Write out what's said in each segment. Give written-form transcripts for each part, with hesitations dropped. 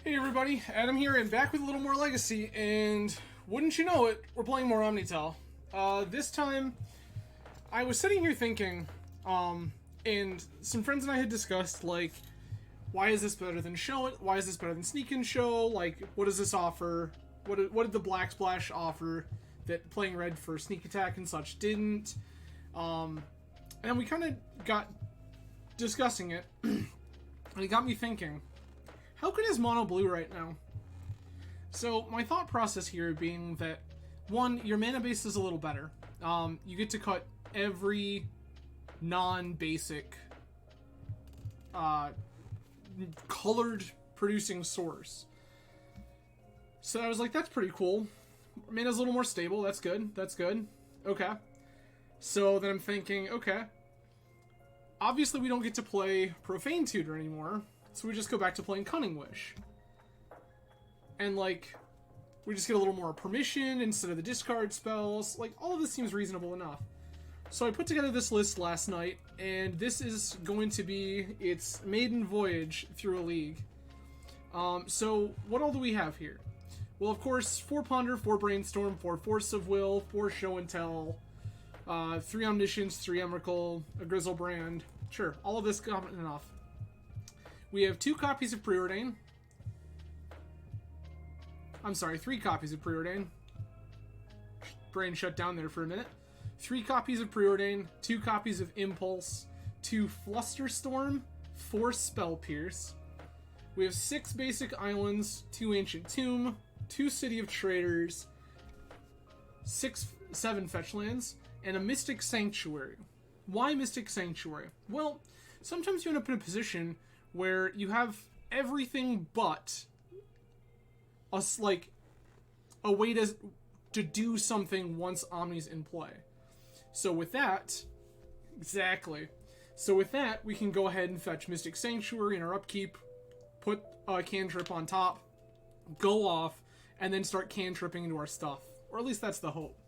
Hey everybody, Adam here, and back with a little more Legacy, and wouldn't you know it, we're playing more Omni-Tell. This time, I was sitting here thinking, and some friends and I had discussed, like, why is this better than Show It? Why is this better than Sneak and Show? Like, what does this offer? What did the Black Splash offer that playing red for Sneak Attack and such didn't? And we kind of got discussing it, and it got me thinking, how good is mono blue right now? So my thought process here being that, one, your mana base is a little better. You get to cut every non-basic colored producing source. So I was like, that's pretty cool. Mana's a little more stable. That's good. That's good. Okay. So then I'm thinking, okay, obviously we don't get to play Profane Tutor anymore, so we just go back to playing Cunning Wish. And, like, we just get a little more permission instead of the discard spells. Like, all of this seems reasonable enough. So I put together this list last night, and this is going to be its maiden voyage through a league. So what all do we have here? Well, of course, 4 Ponder, 4 Brainstorm, 4 Force of Will, 4 Show and Tell, 3 Omniscience, 3 Emrakul, a Grizzlebrand. Sure, all of this common enough. We have 2 copies of Preordain. I'm sorry, 3 copies of Preordain. Brain shut down there for a minute. 3 copies of Preordain, 2 copies of Impulse, 2 Flusterstorm, 4 Spell Pierce. We have 6 basic islands, 2 Ancient Tomb, 2 City of Traders, 7 fetch lands, and a Mystic Sanctuary. Why Mystic Sanctuary? Well, sometimes you end up in a position where you have everything but a way to do something once Omni's in play. So with that, exactly. So with that, we can go ahead and fetch Mystic Sanctuary in our upkeep, put a cantrip on top, go off, and then start cantripping into our stuff. Or at least that's the hope.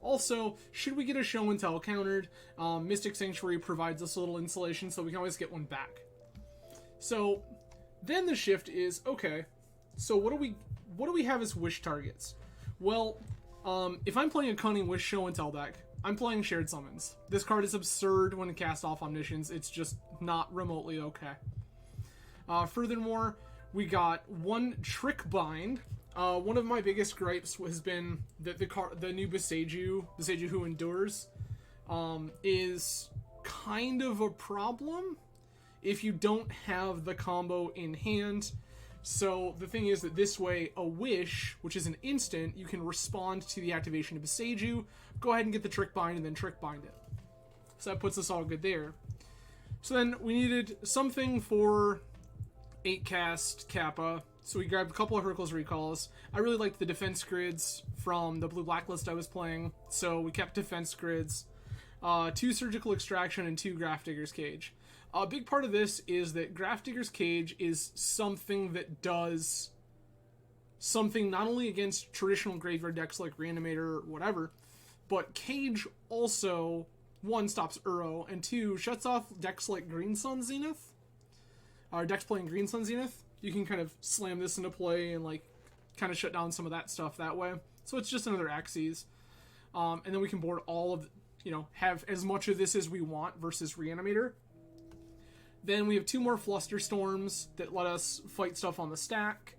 Also, should we get a Show and Tell countered, Mystic Sanctuary provides us a little insulation, so we can always get one back. So then the shift is, okay, so what do we have as wish targets? Well, if I'm playing a Cunning Wish Show and Tell deck, I'm playing Shared Summons. This card is absurd when it casts off Omniscience. It's just not remotely okay. Furthermore, we got 1 Trick Bind. One of my biggest gripes has been that the new Beseju Who Endures, is kind of a problem if you don't have the combo in hand. So the thing is that this way, a Wish, which is an instant, you can respond to the activation of Beseju, go ahead and get the Trick Bind, and then Trick Bind it. So that puts us all good there. So then we needed something for 8 cast Kappa, so we grabbed a couple of Hurkyl's Recalls. I really liked the defense grids from the blue blacklist I was playing, so we kept defense grids. 2 Surgical Extraction and 2 Grafdigger's Cage. A big part of this is that Grafdigger's Cage is something that does something not only against traditional graveyard decks like Reanimator or whatever, but Cage also, 1, stops Uro, and 2, shuts off decks like Green Sun Zenith. Decks playing Green Sun Zenith. You can kind of slam this into play and like kind of shut down some of that stuff that way. So it's just another Axes. And then we can board all of, have as much of this as we want versus Reanimator. Then we have 2 more Flusterstorms that let us fight stuff on the stack.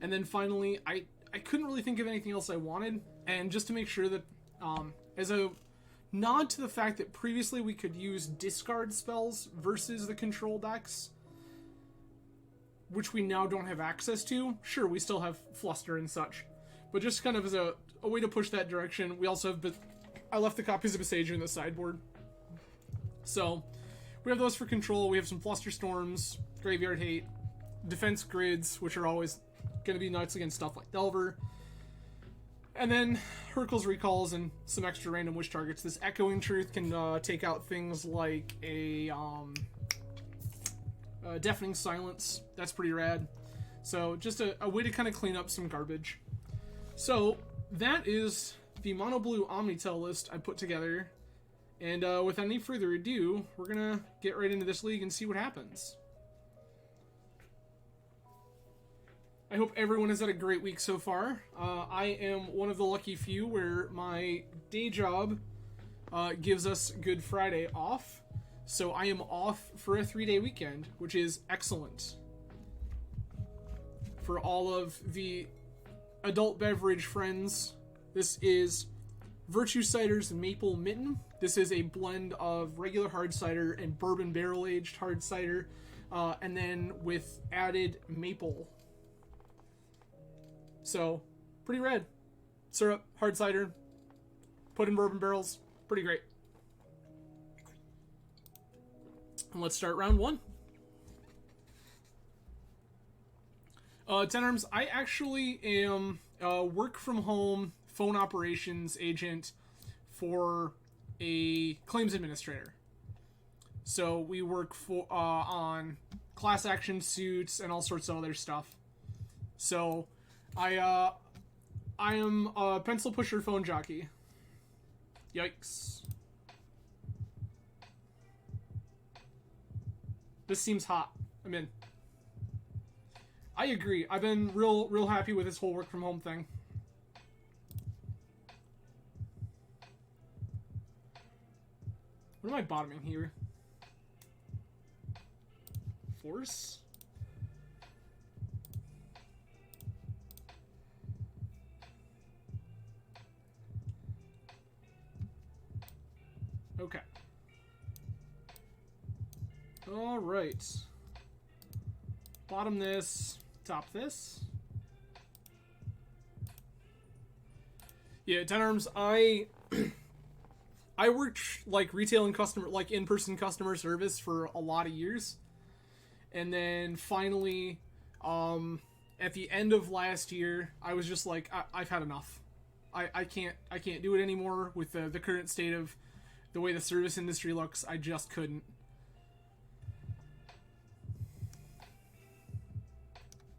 And then finally, I couldn't really think of anything else I wanted. And just to make sure that, as a nod to the fact that previously we could use discard spells versus the control decks, which we now don't have access to. Sure, we still have Fluster and such. But just kind of as a way to push that direction, we also have... I left the copies of Beseju in the sideboard. So, we have those for control. We have some Flusterstorms, Graveyard Hate, Defense Grids, which are always going to be nuts against stuff like Delver. And then Hurkyl's Recalls and some extra random wish targets. This Echoing Truth can take out things like a... Deafening Silence. That's pretty rad. So just a way to kind of clean up some garbage. So that is the mono blue Omni-Tell list I put together. And without any further ado, we're going to get right into this league and see what happens. I hope everyone has had a great week so far. I am one of the lucky few where my day job gives us Good Friday off. So I am off for a 3-day weekend, which is excellent. For all of the adult beverage friends, this is Virtue Cider's Maple Mitten. This is a blend of regular hard cider and bourbon barrel-aged hard cider, and then with added maple. So, pretty rad. Syrup, hard cider, put in bourbon barrels, pretty great. And let's start round 1. 10 Arms, I actually am a work-from-home phone operations agent for a claims administrator. So we work on class action suits and all sorts of other stuff. So I am a pencil pusher phone jockey. Yikes. This seems hot. I'm in. I agree. I've been real happy with this whole work from home thing. What am I bottoming here? Force? Okay. Alright. Bottom this. Top this. Yeah, 10 Arms, I worked like retail and customer, like in-person customer service for a lot of years. And then finally, at the end of last year, I was just like, I've had enough. I can't do it anymore with the current state of the way the service industry looks. I just couldn't.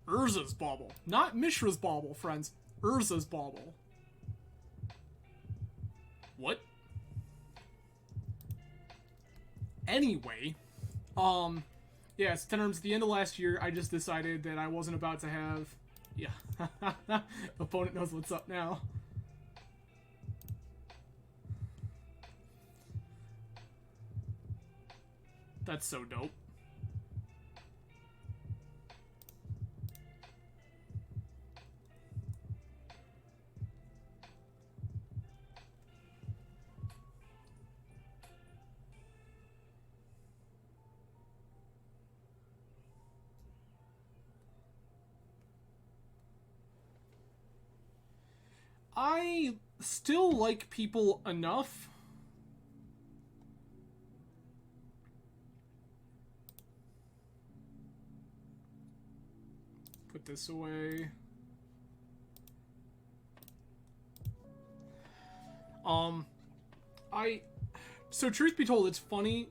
Urza's Bauble. Not Mishra's Bauble, friends. Urza's Bauble. What? Anyway, yes, 10 Arms, at the end of last year, I just decided that I wasn't about to have, yeah, opponent knows what's up now. That's so dope. I still like people enough. Put this away. So truth be told, it's funny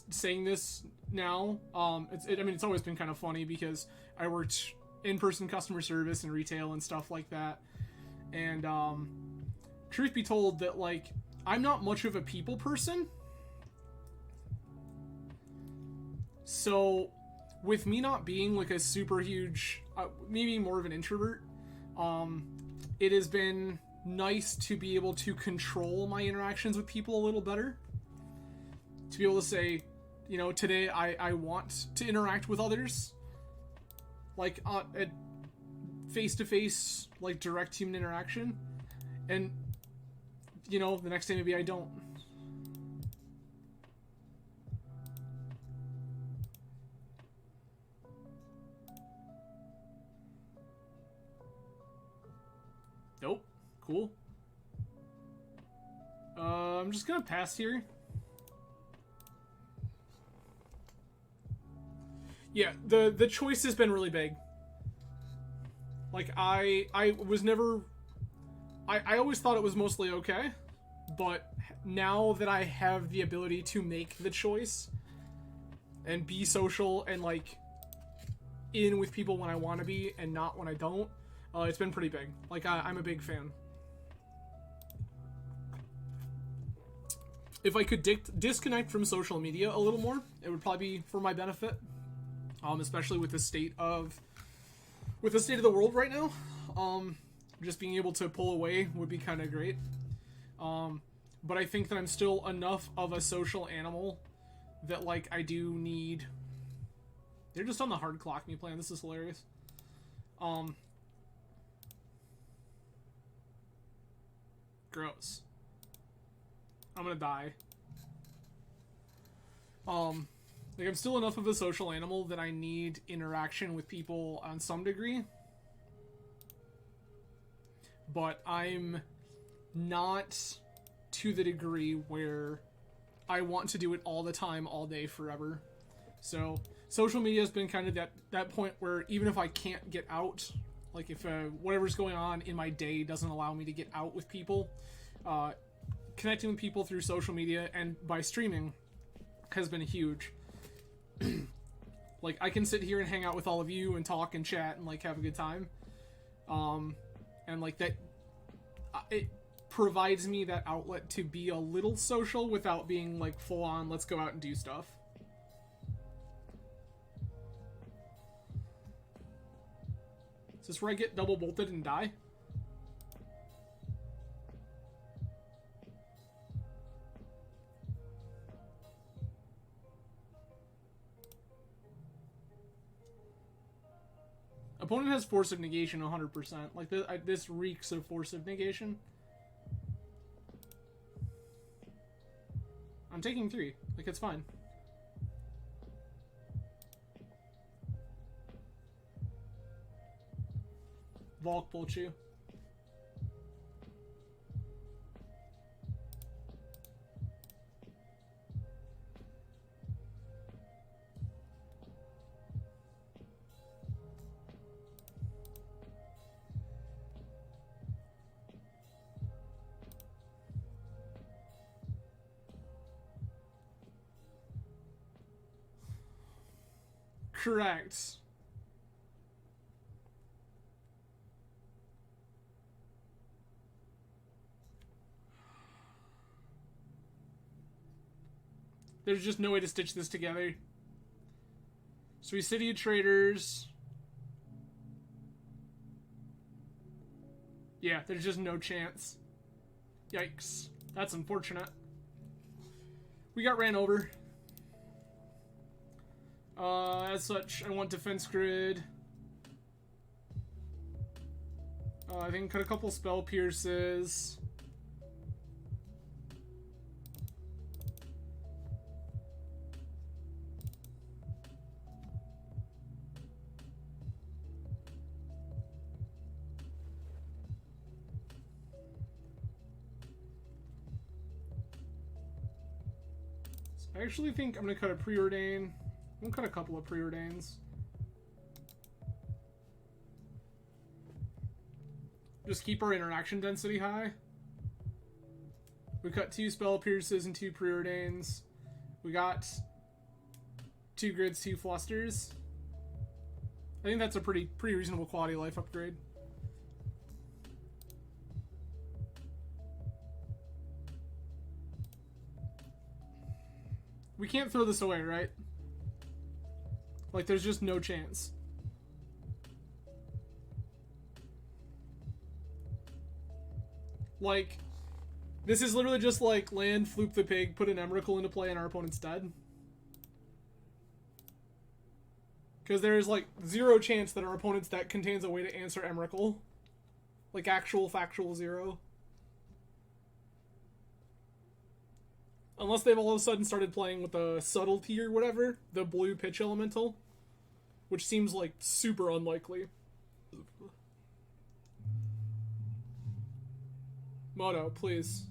saying this now. I mean, it's always been kind of funny because I worked in-person customer service and retail and stuff like that. And, truth be told that, like, I'm not much of a people person. So, with me not being, like, a super huge, maybe more of an introvert, it has been nice to be able to control my interactions with people a little better. To be able to say, you know, today I want to interact with others. Like, at face-to-face, like, direct human interaction, and, you know, the next day maybe I don't. Nope. Cool. I'm just gonna pass here. Yeah, the choice has been really big. Like, I was never... I always thought it was mostly okay, but now that I have the ability to make the choice and be social and, like, in with people when I want to be and not when I don't, it's been pretty big. Like, I'm a big fan. If I could disconnect from social media a little more, it would probably be for my benefit, especially with the state of with the state of the world right now, just being able to pull away would be kind of great. But I think that I'm still enough of a social animal that, like, I do need... They're just on the hard clock me plan. This is hilarious. Gross. I'm gonna die. Like, I'm still enough of a social animal that I need interaction with people on some degree. But I'm not to the degree where I want to do it all the time, all day, forever. So, social media has been kind of that point where even if I can't get out, like if whatever's going on in my day doesn't allow me to get out with people, connecting with people through social media and by streaming has been huge. Like, I can sit here and hang out with all of you and talk and chat and, like, have a good time. And, like, that... it provides me that outlet to be a little social without being, like, full-on, let's go out and do stuff. Is this where I get double bolted and die? Opponent has force of negation 100%. Like, this reeks of force of negation. I'm taking 3. Like, it's fine. Volk Bolchu. Correct. There's just no way to stitch this together. Suicidia Traders. Yeah, there's just no chance. Yikes. That's unfortunate. We got ran over. As such, I want defense grid. I think cut a couple spell pierces. I actually think I'm gonna cut a preordain. I'm gonna cut a couple of preordains. Just keep our interaction density high. We cut 2 spell pierces and 2 preordains. We got 2 grids, 2 flusters. I think that's a pretty reasonable quality of life upgrade. We can't throw this away, right? Like, there's just no chance. Like, this is literally just like land, floop the pig, put an Emrakul into play, and our opponent's dead. Because there's like 0 chance that our opponent's deck contains a way to answer Emrakul. Like, actual, factual 0. Unless they've all of a sudden started playing with the subtlety or whatever, the blue pitch elemental. Which seems like super unlikely. Moto, please.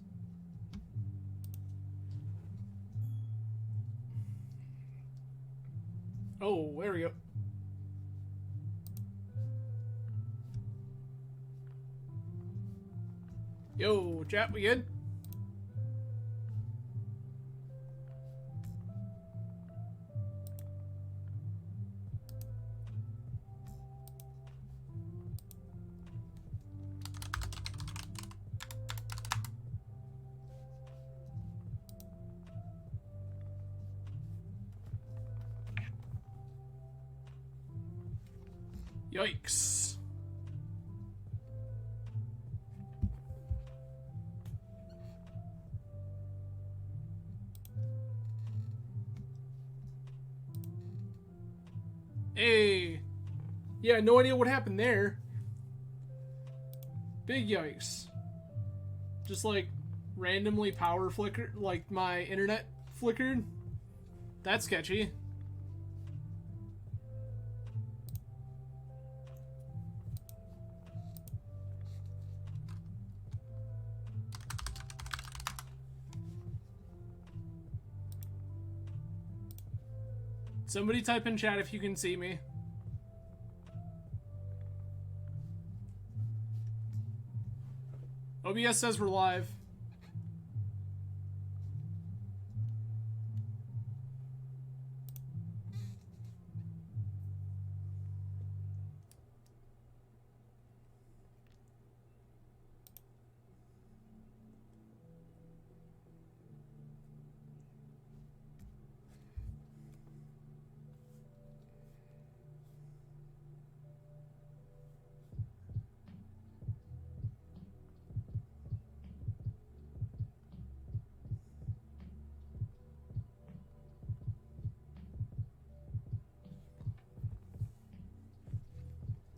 Oh, there we go. Yo, chat, we good? Yikes. Hey. Yeah, no idea what happened there. Big yikes. Just like randomly power flickered, like my internet flickered. That's sketchy. Somebody type in chat if you can see me. OBS says we're live.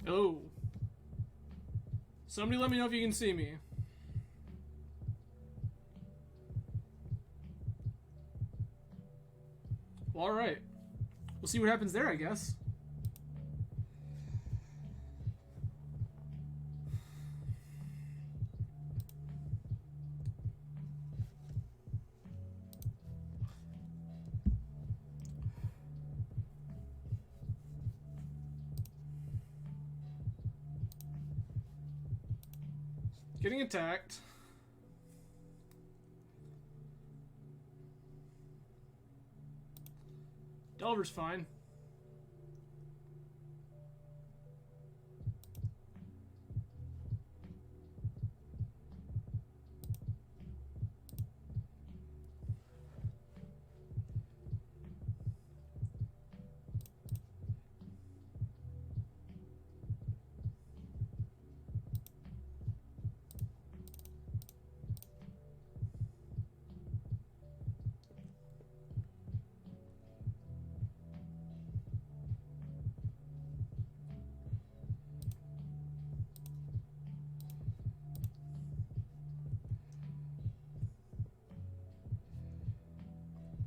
Oh. Somebody let me know if you can see me. Well, alright. We'll see what happens there, I guess. Getting attacked. Delver's fine.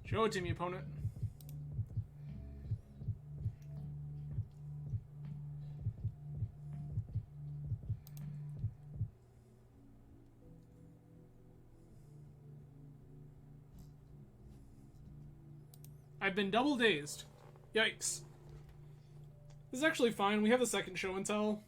Show it to me, opponent. I've been double dazed. Yikes. This is actually fine. We have the second show and tell.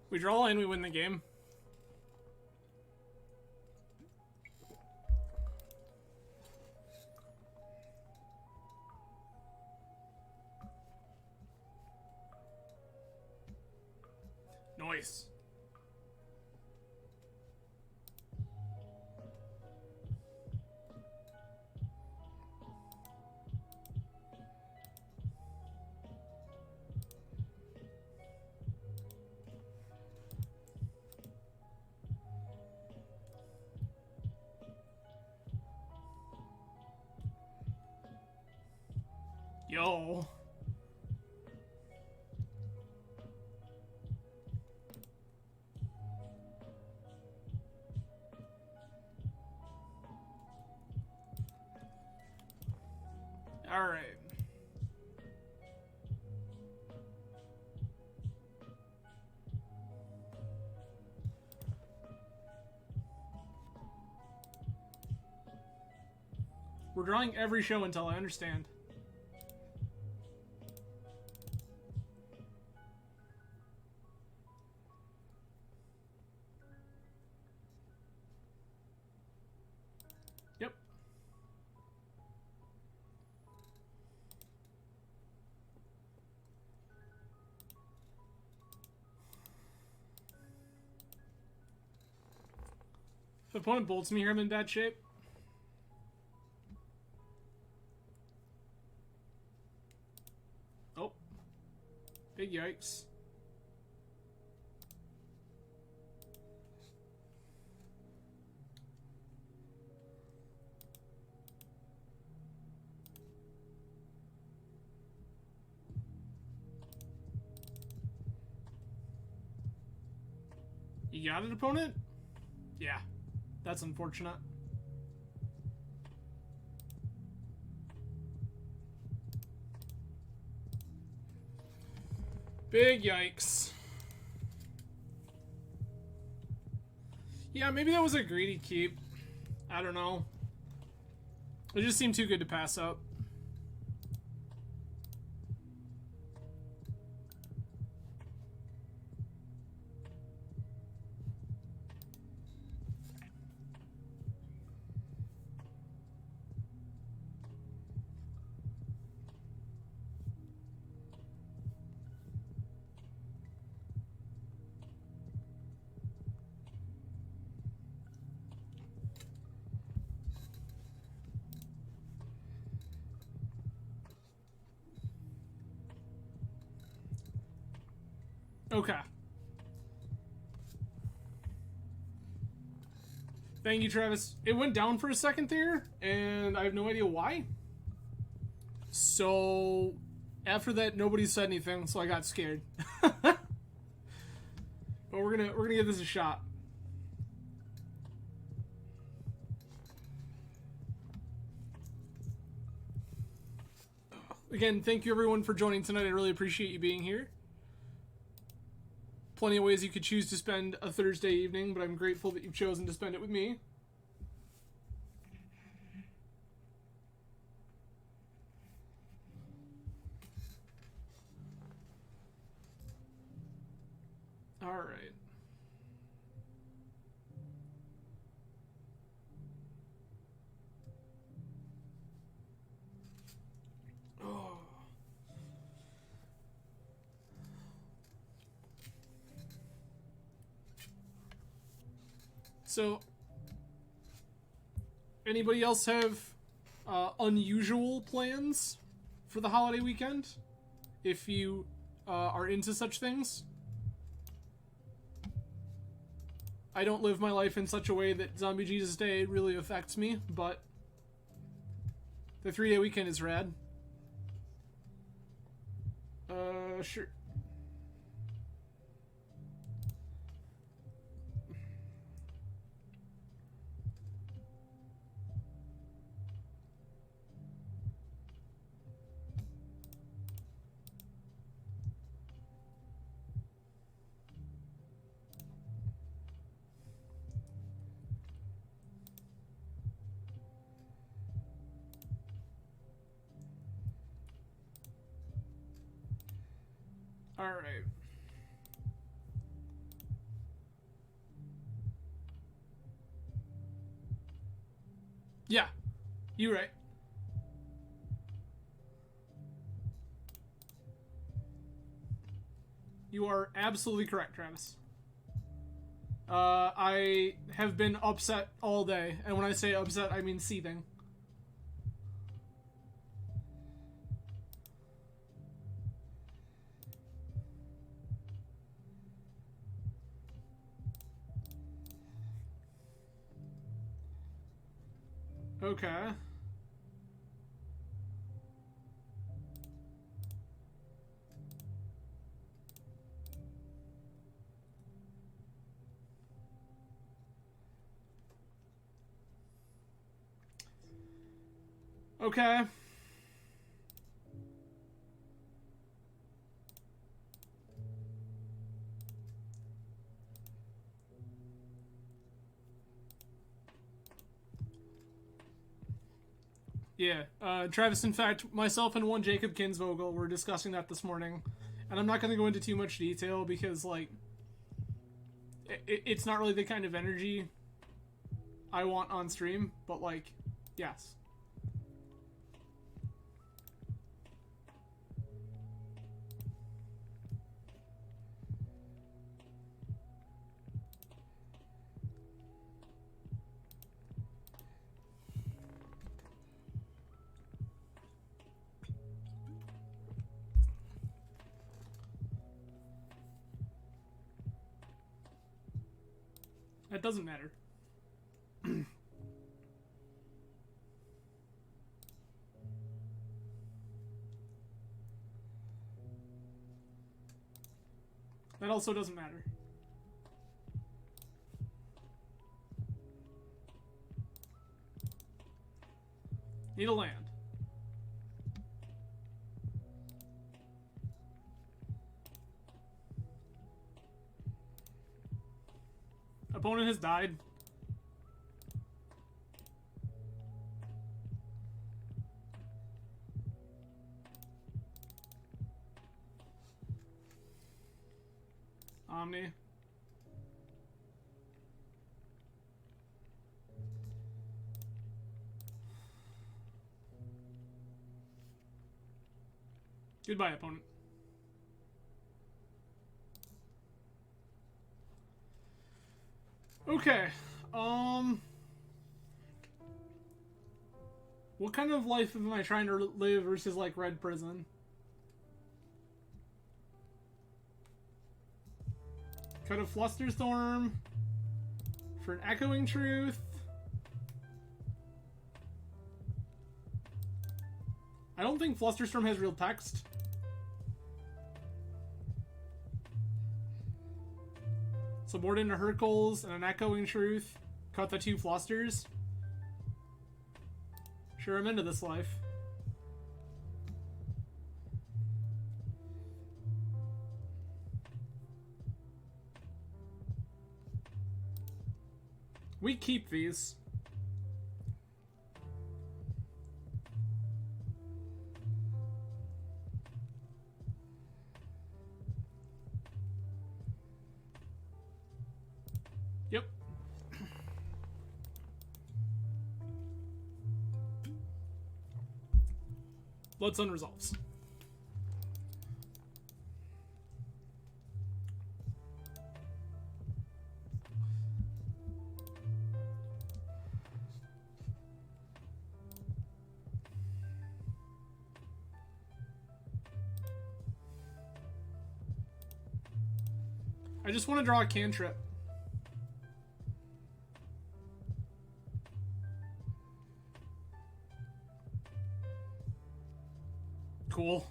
We draw and we win the game. Nice. Yo. All right. We're drawing every show until I understand. Yep. If opponent bolts me here, I'm in bad shape. Oh. Big yikes. You got an opponent? Yeah. That's unfortunate. Big yikes. Yeah, maybe that was a greedy keep. I don't know. It just seemed too good to pass up. Okay. Thank you, Travis. It went down for a second there, and I have no idea why. So, after that, nobody said anything, so I got scared. But we're gonna give this a shot. Again, thank you everyone for joining tonight. I really appreciate you being here. Plenty of ways you could choose to spend a Thursday evening, but I'm grateful that you've chosen to spend it with me. All right. Oh. So, anybody else have unusual plans for the holiday weekend? If you are into such things? I don't live my life in such a way that Zombie Jesus Day really affects me, but the 3-day weekend is rad. Sure. Alright. Yeah, you're right. You are absolutely correct, Travis. I have been upset all day, and when I say upset, I mean seething. Okay. Okay. Yeah, Travis, in fact, myself and one Jacob Kinsvogel were discussing that this morning, and I'm not going to go into too much detail because, like, it's not really the kind of energy I want on stream, but, like, yes. That doesn't matter. That also doesn't matter. Need a land. Opponent has died. Omni. Goodbye, opponent. Okay. What kind of life am I trying to live versus, like, Red Prison? Cut a Flusterstorm for an Echoing Truth. I don't think Flusterstorm has real text. So board into Hercules and an Echoing Truth. Cut the 2 Flusters. Sure, I'm into this life. We keep these. Yep. Bloodsun resolves. I just want to draw a cantrip. Cool.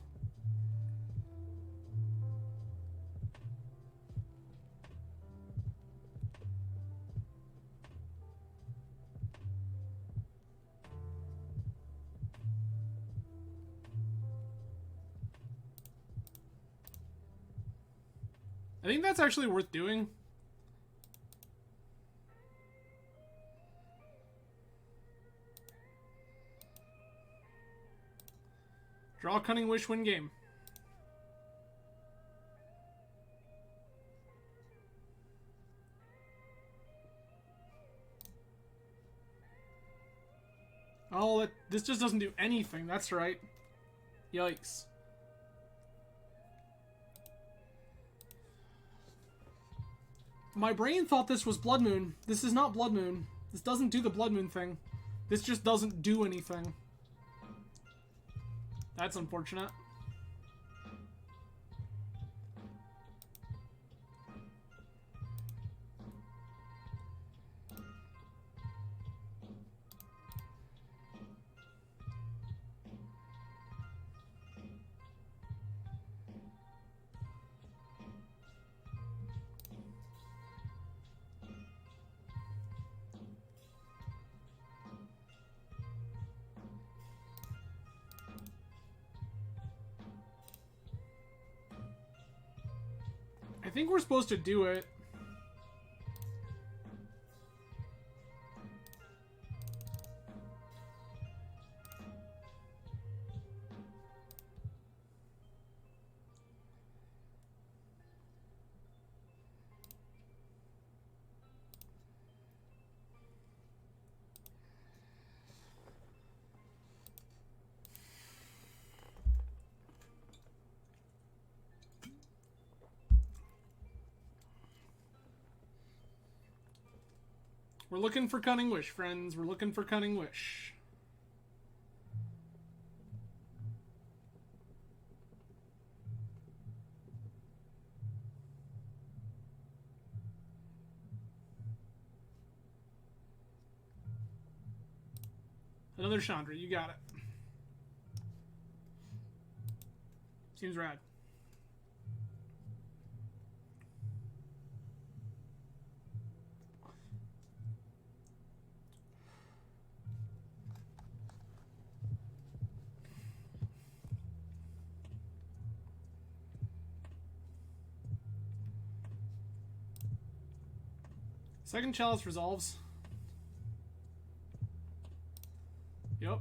I think that's actually worth doing. Draw Cunning Wish, win game. Oh, this just doesn't do anything. That's right. Yikes. My brain thought this was Blood Moon. This is not Blood Moon. This doesn't do the Blood Moon thing. This just doesn't do anything. That's unfortunate. I think we're supposed to do it. We're looking for Cunning Wish, friends. We're looking for Cunning Wish. Another Chandra, you got it. Seems rad. Second chalice resolves. Yep.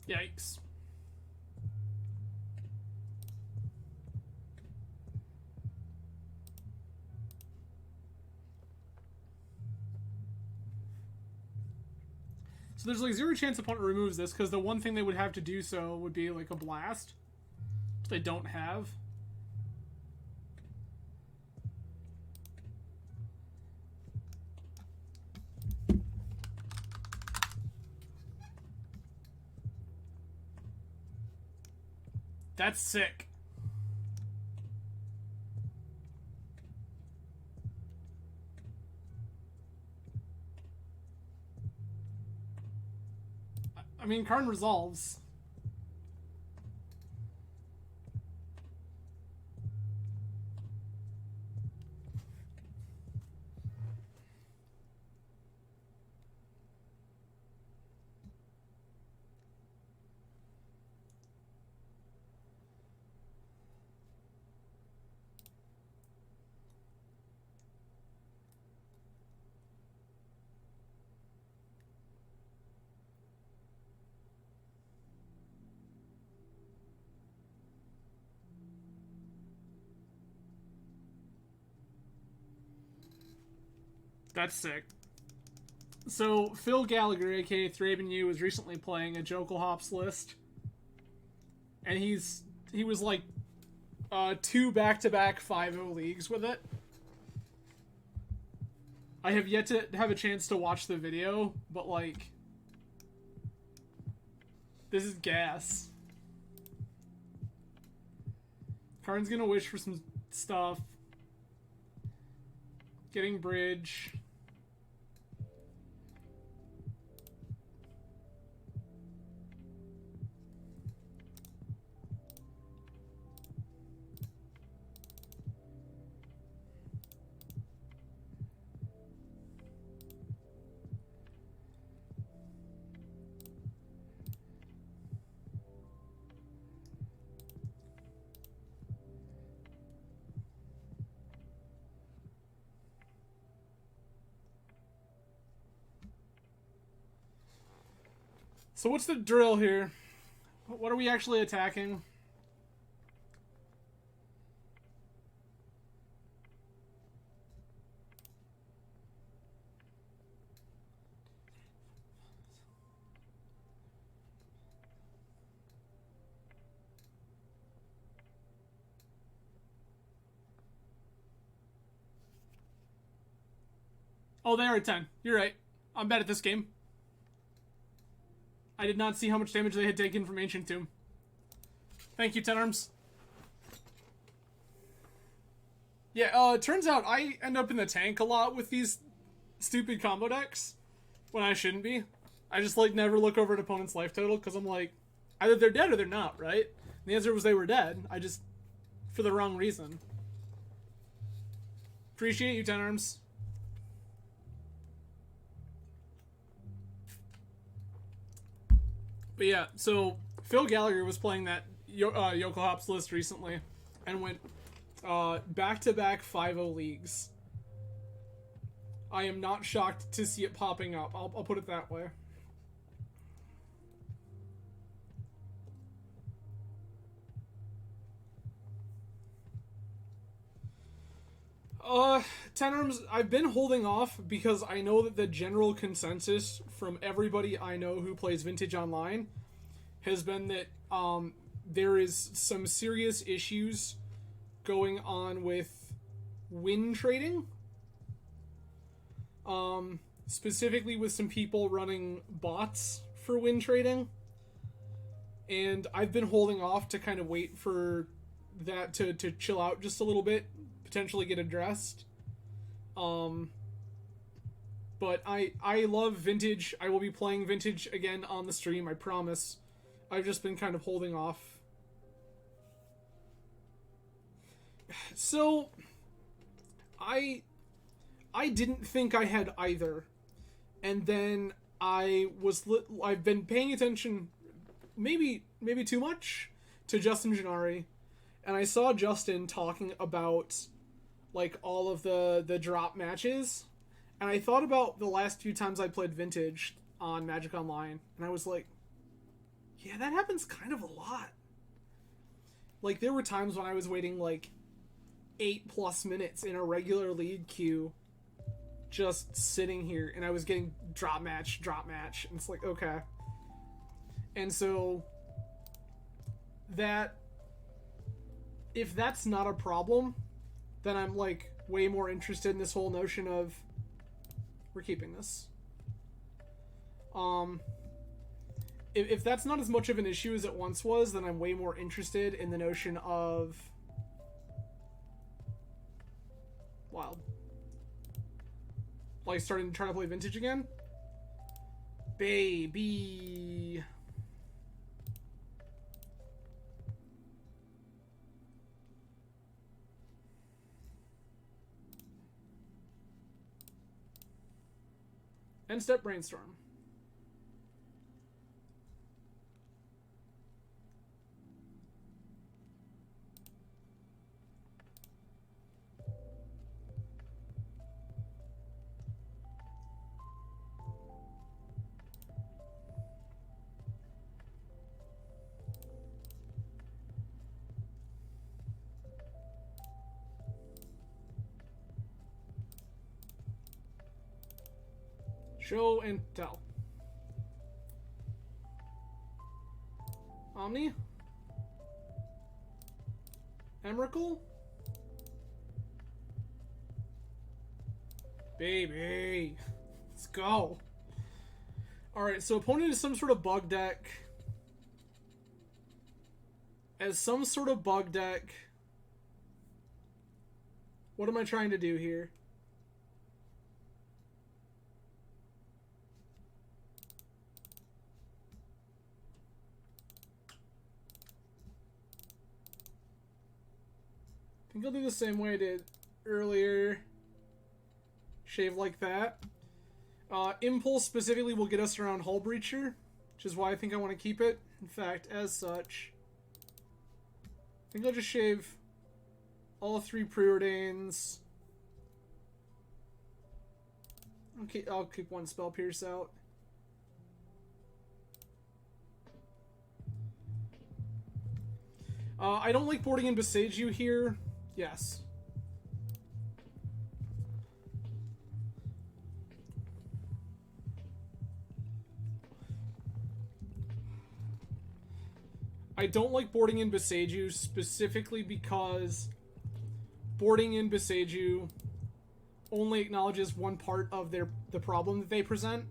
Yikes. So there's like 0 chance opponent removes this, because the one thing they would have to do so would be like a blast, which they don't have. That's sick. I mean, Karn resolves. That's sick. So, Phil Gallagher, aka Thraben U, was recently playing a Jokel Hops list. And he was like 2 back-to-back 5-0 leagues with it. I have yet to have a chance to watch the video, but like, this is gas. Karn's gonna wish for some stuff. Getting bridge. So what's the drill here? What are we actually attacking? Oh, they are at 10. You're right. I'm bad at this game. I did not see how much damage they had taken from Ancient Tomb. Thank you, 10 Arms. Yeah, it turns out I end up in the tank a lot with these stupid combo decks when I shouldn't be. I just, like, never look over an opponent's life total because I'm like, either they're dead or they're not, right? And the answer was they were dead. I just, for the wrong reason. Appreciate you, 10 Arms. But yeah, so Phil Gallagher was playing that Yokel Hops list recently and went back-to-back 5-0 leagues. I am not shocked to see it popping up. I'll put it that way. Ten Arms, I've been holding off because I know that the general consensus from everybody I know who plays Vintage Online has been that there is some serious issues going on with win trading. Specifically with some people running bots for win trading. And I've been holding off to kind of wait for that to chill out just a little bit, potentially get addressed. But I love Vintage. I will be playing Vintage again on the stream, I promise. I've just been kind of holding off. So, I didn't think I had either. and then I've been paying attention, maybe too much, to Justin Gennari, and I saw Justin talking about like all of the drop matches, and I thought about the last few times I played Vintage on Magic Online, and I was like, yeah, that happens kind of a lot. Like, there were times when I was waiting like 8+ minutes in a regular league queue, just sitting here, and I was getting drop match, and it's like, okay. And so that, if that's not a problem, then I'm like way more interested in this whole notion of we're keeping this. If that's not as much of an issue as it once was, then I'm way more interested in the notion of Wild. Like trying to play Vintage again? Baby. End step Brainstorm. Show and tell. Omni? Emrakul? Baby! Let's go! Alright, so opponent is some sort of bug deck. As some sort of bug deck. What am I trying to do here? I think I'll do the same way I did earlier. Shave like that. Impulse specifically will get us around Hull Breacher, which is why I think I want to keep it. In fact, as such, I think I'll just shave all 3 Preordains. Okay, I'll keep 1 Spell Pierce out. I don't like boarding in Boseiju here. Yes. I don't like boarding in Boseiju specifically because boarding in Boseiju only acknowledges one part of the problem that they present.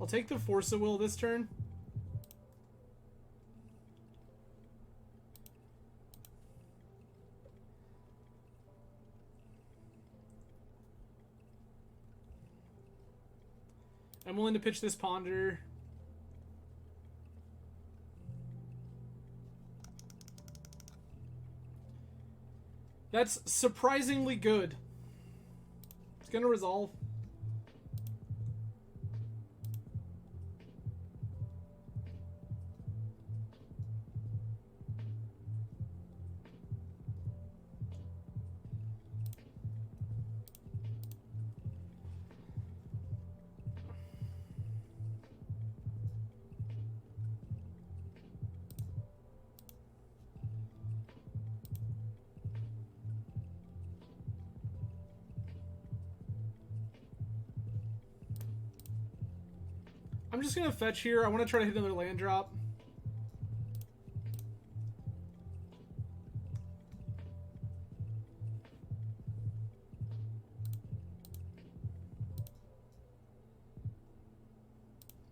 I'll take the Force of Will this turn. I'm willing to pitch this Ponder. That's surprisingly good. It's gonna resolve. I'm just gonna fetch here. I want to try to hit another land drop.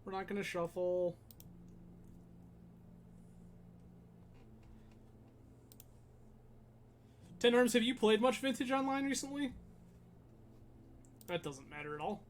We're not gonna shuffle. Ten Arms, have you played much Vintage online recently? That doesn't matter at all.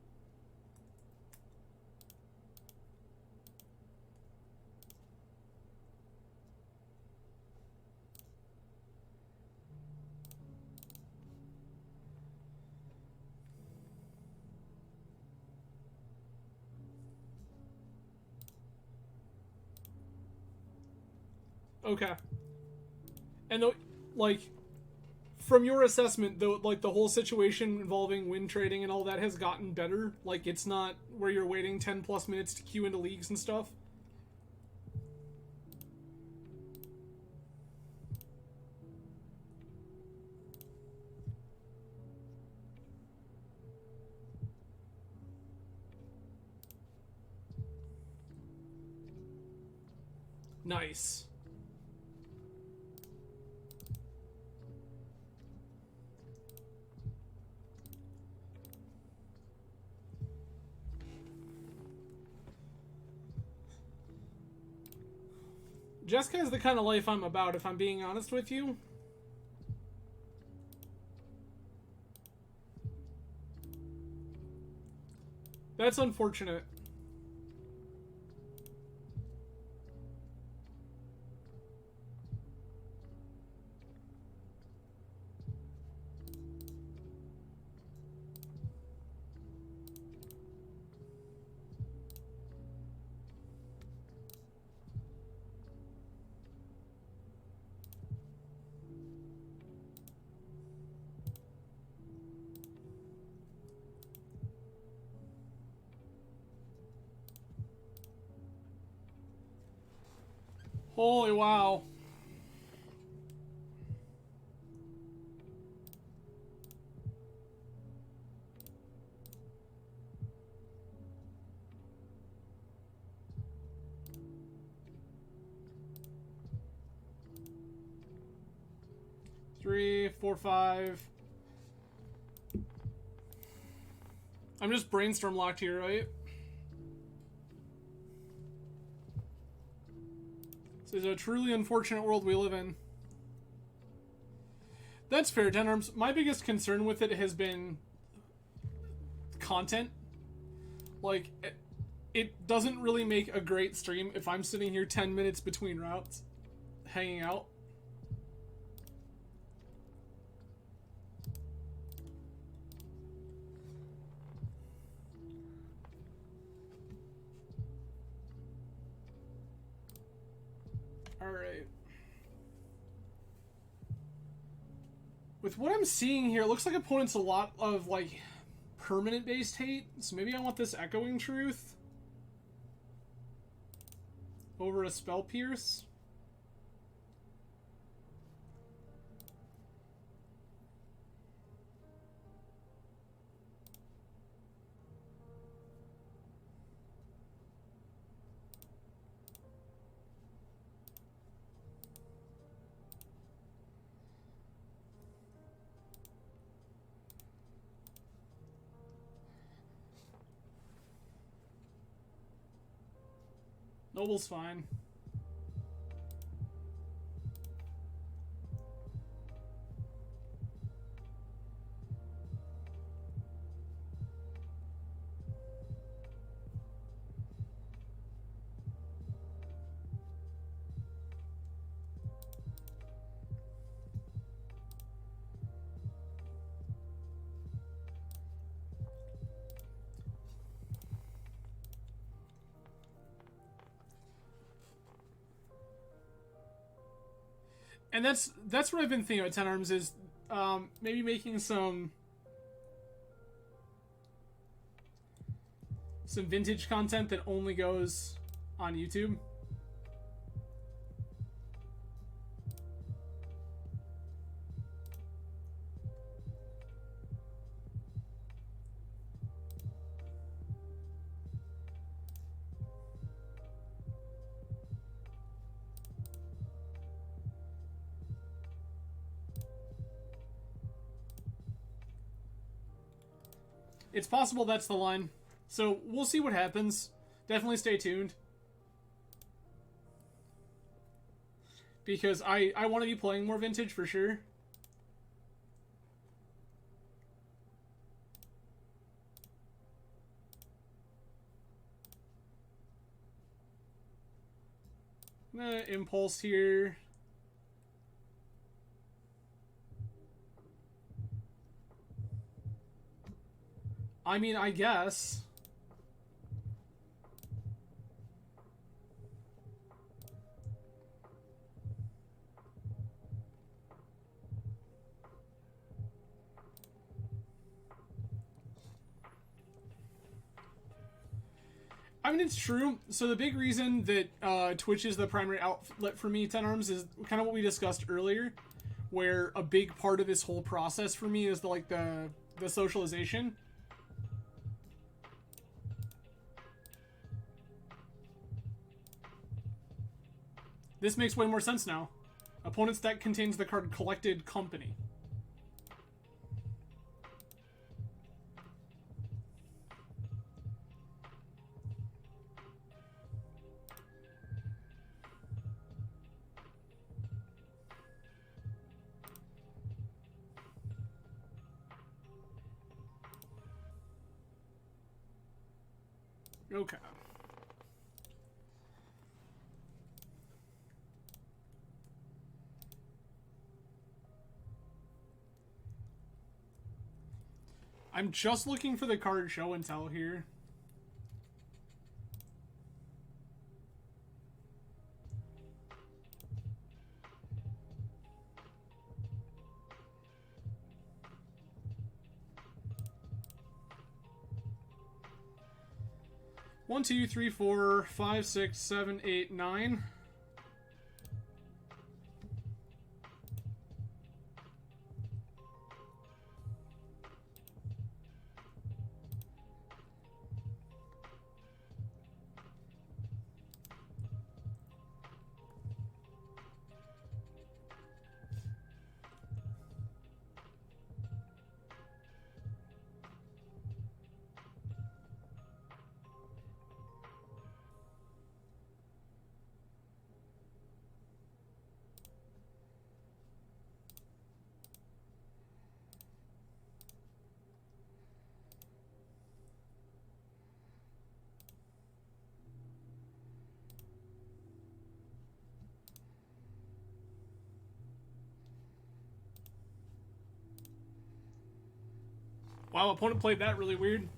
Okay. And the, like, from your assessment, though, like the whole situation involving win trading and all that has gotten better. Like, it's not where you're waiting 10+ minutes to queue into leagues and stuff. Nice. Jessica is the kind of life I'm about, if I'm being honest with you. That's unfortunate. Holy wow. Three, four, five. I'm just brainstorm locked here, right? This is a truly unfortunate world we live in. That's fair, Tenarms. My biggest concern with it has been content. Like, it doesn't really make a great stream if I'm sitting here 10 minutes between routes, hanging out. Alright. With what I'm seeing here, it looks like opponents a lot of, like, permanent-based hate. So maybe I want this Echoing Truth over a Spell Pierce. Noble's fine. And that's what I've been thinking about Tenarms is maybe making some vintage content that only goes on YouTube. It's possible that's the line. So we'll see what happens. Definitely stay tuned. Because I want to be playing more vintage for sure. Impulse here. I mean, I guess. I mean, it's true. So the big reason that Twitch is the primary outlet for me, 10 Arms, is kind of what we discussed earlier, where a big part of this whole process for me is the socialization. This makes way more sense now. Opponent's deck contains the card Collected Company. Okay. I'm just looking for the card Show and Tell here. One, two, three, four, five, six, seven, eight, nine. Wow, opponent played that really weird.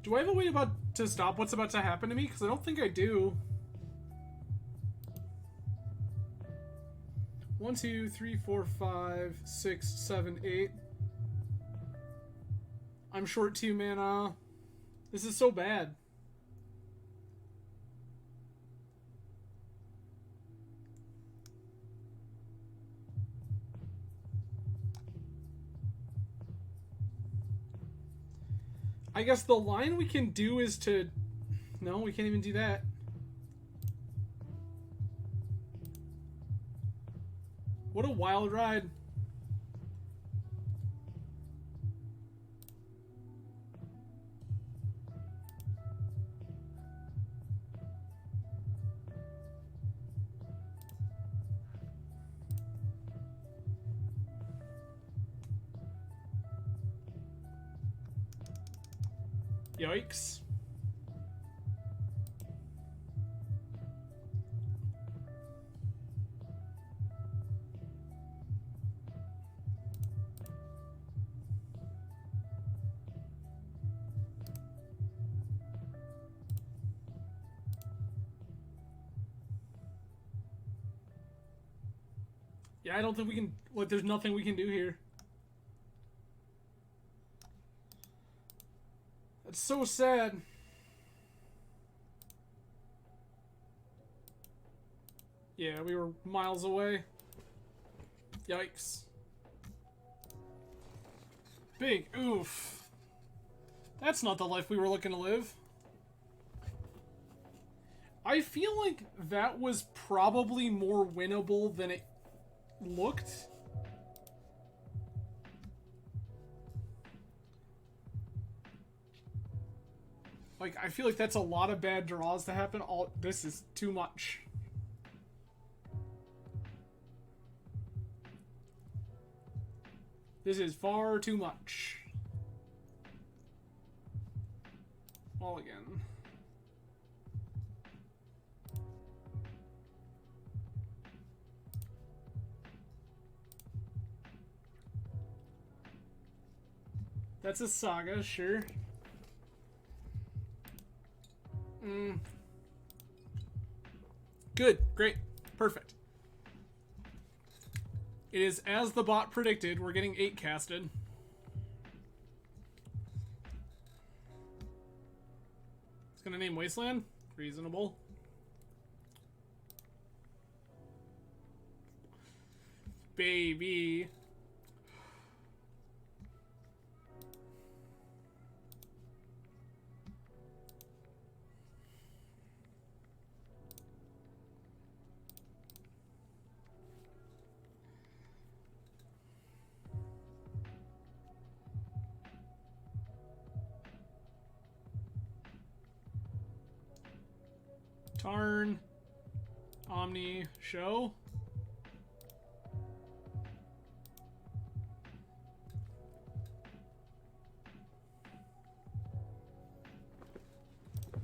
Do I have a way to stop what's about to happen to me? Because I don't think I do. 1, 2, 3, 4, 5, 6, 7, 8. I'm short 2 mana. This is so bad. I guess the line we can do is to... No, we can't even do that. What a wild ride. Yikes. Yeah, I don't think we can... Like, there's nothing we can do here. That's so sad. Yeah, we were miles away. Yikes. Big oof. That's not the life we were looking to live. I feel like that was probably more winnable than it looked. Like, I feel like that's a lot of bad draws to happen. This is too much. This is far too much. All again. That's a saga, sure. Good, great, perfect. It is as the bot predicted. We're getting 8 casted. It's gonna name Wasteland. Reasonable. Baby. Tarn. Omni show.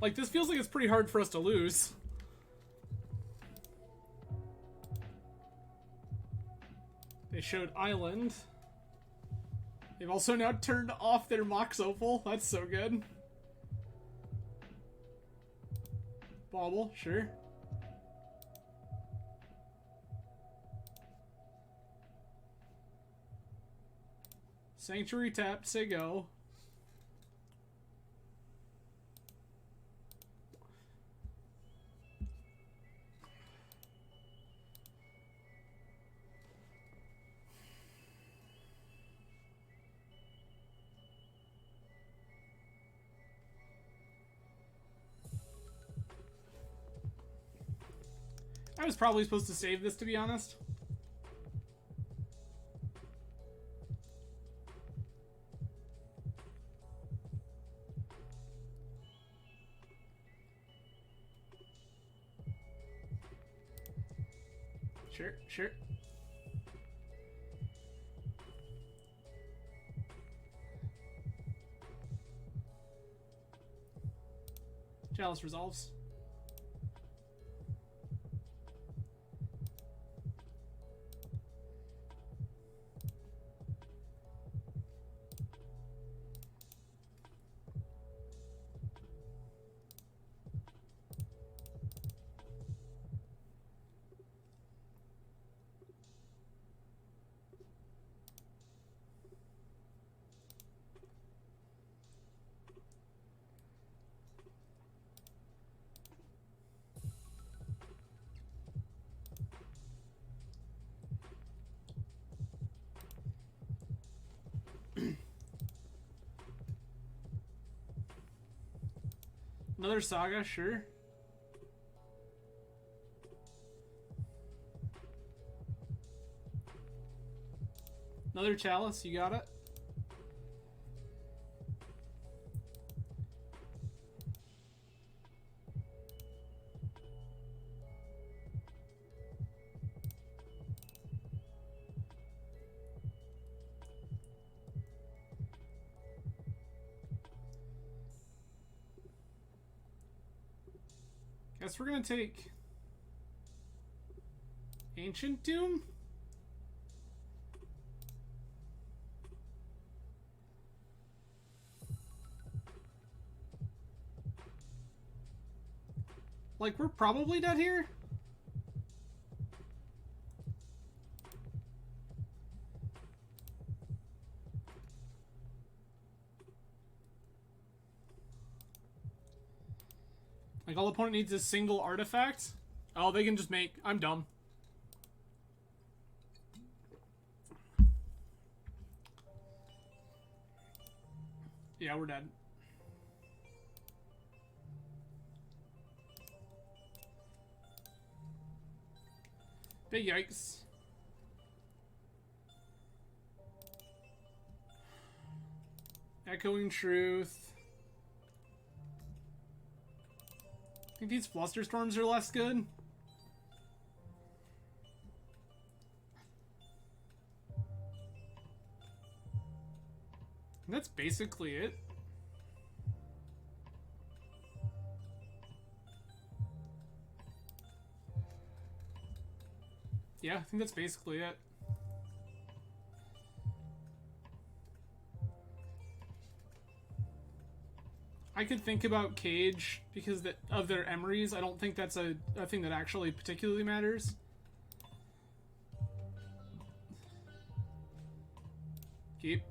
Like, this feels like it's pretty hard for us to lose. They showed Island. They've also now turned off their Mox Opal. That's so good. Bauble, sure. Sanctuary tapped, say go. I was probably supposed to save this, to be honest. Sure, sure. Chalice resolves. Another saga, sure. Another chalice, you got it. Guess we're gonna take Ancient Doom. Like, we're probably dead here. Like, all opponent needs is a single artifact. Oh, they can just make... I'm dumb. Yeah, we're dead. Big yikes. Echoing Truth. I think these Flusterstorms are less good. And that's basically it. Yeah, I think that's basically it. I could think about Cage because of their Emeries. I don't think that's a thing that actually particularly matters. Keep.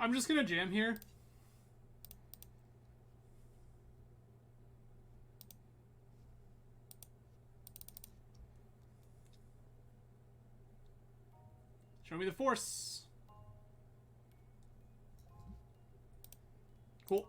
I'm just gonna jam here. Show me the force. Cool.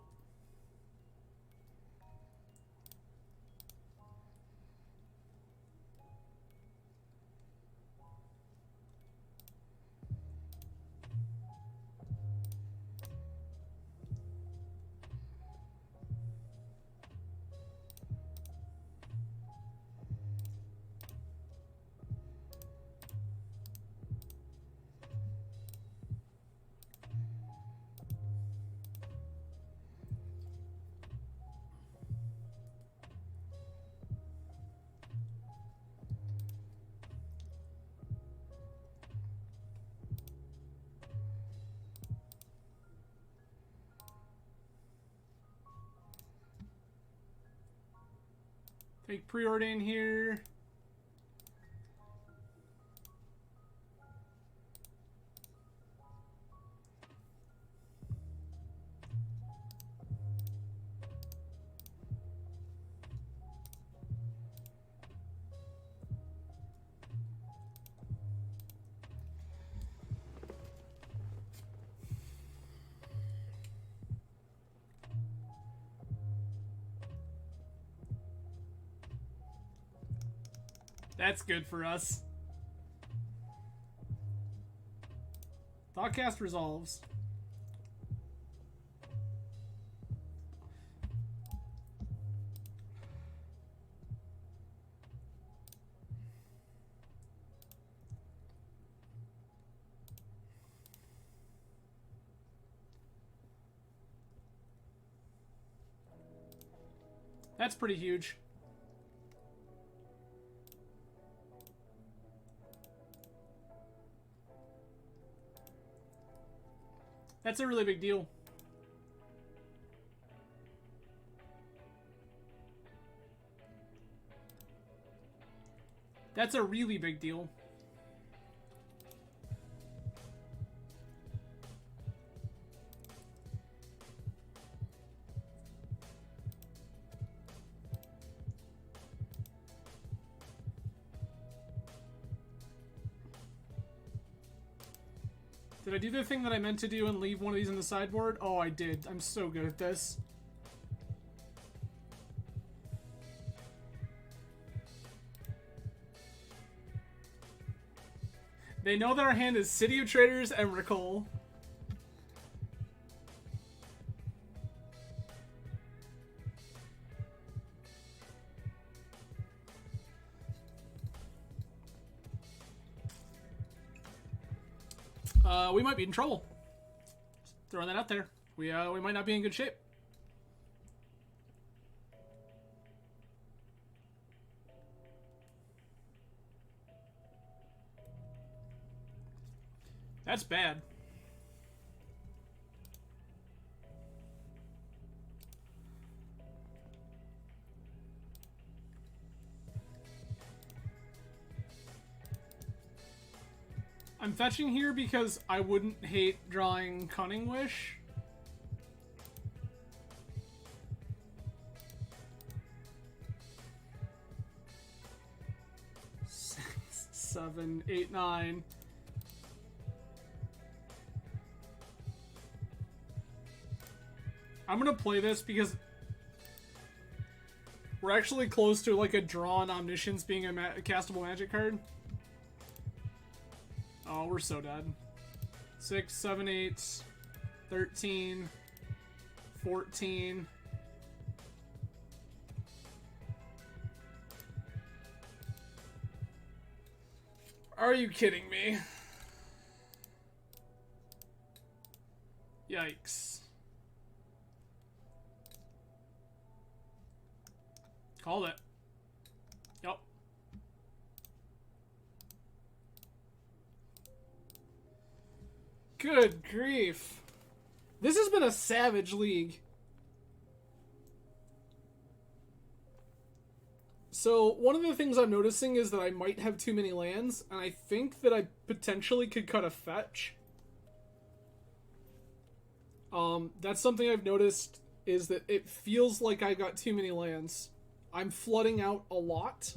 Take preordain here. That's good for us. Thoughtcast resolves. That's pretty huge. That's a really big deal. That's a really big deal. Did I do the thing that I meant to do and leave one of these in the sideboard? Oh, I did. I'm so good at this. They know that our hand is City of Traders and Emrakul. We might be in trouble. Just throwing that out there. We might not be in good shape. That's bad. I'm fetching here because I wouldn't hate drawing Cunning Wish. Six, 7, 8, 9. I'm gonna play this because we're actually close to like a drawn Omniscience being a castable magic card. Oh, we're so dead. 6, 7, 8, 13, 14. Are you kidding me? Yikes. Called it. Yep. Good grief. This has been a savage league. So, one of the things I'm noticing is that I might have too many lands, and I think that I potentially could cut a fetch. That's something I've noticed, is that it feels like I got too many lands. I'm flooding out a lot.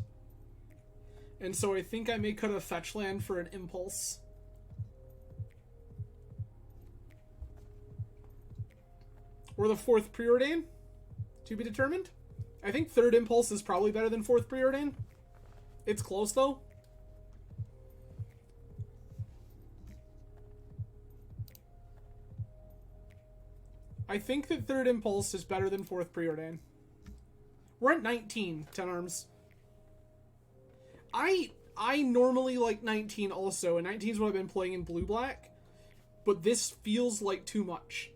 And so I think I may cut a fetch land for an impulse. Or the fourth preordain? To be determined? I think third impulse is probably better than fourth preordain. It's close though. I think that third impulse is better than fourth preordain. We're at 19, 10 arms. I normally like 19 also, and 19 is what I've been playing in blue-black, but this feels like too much.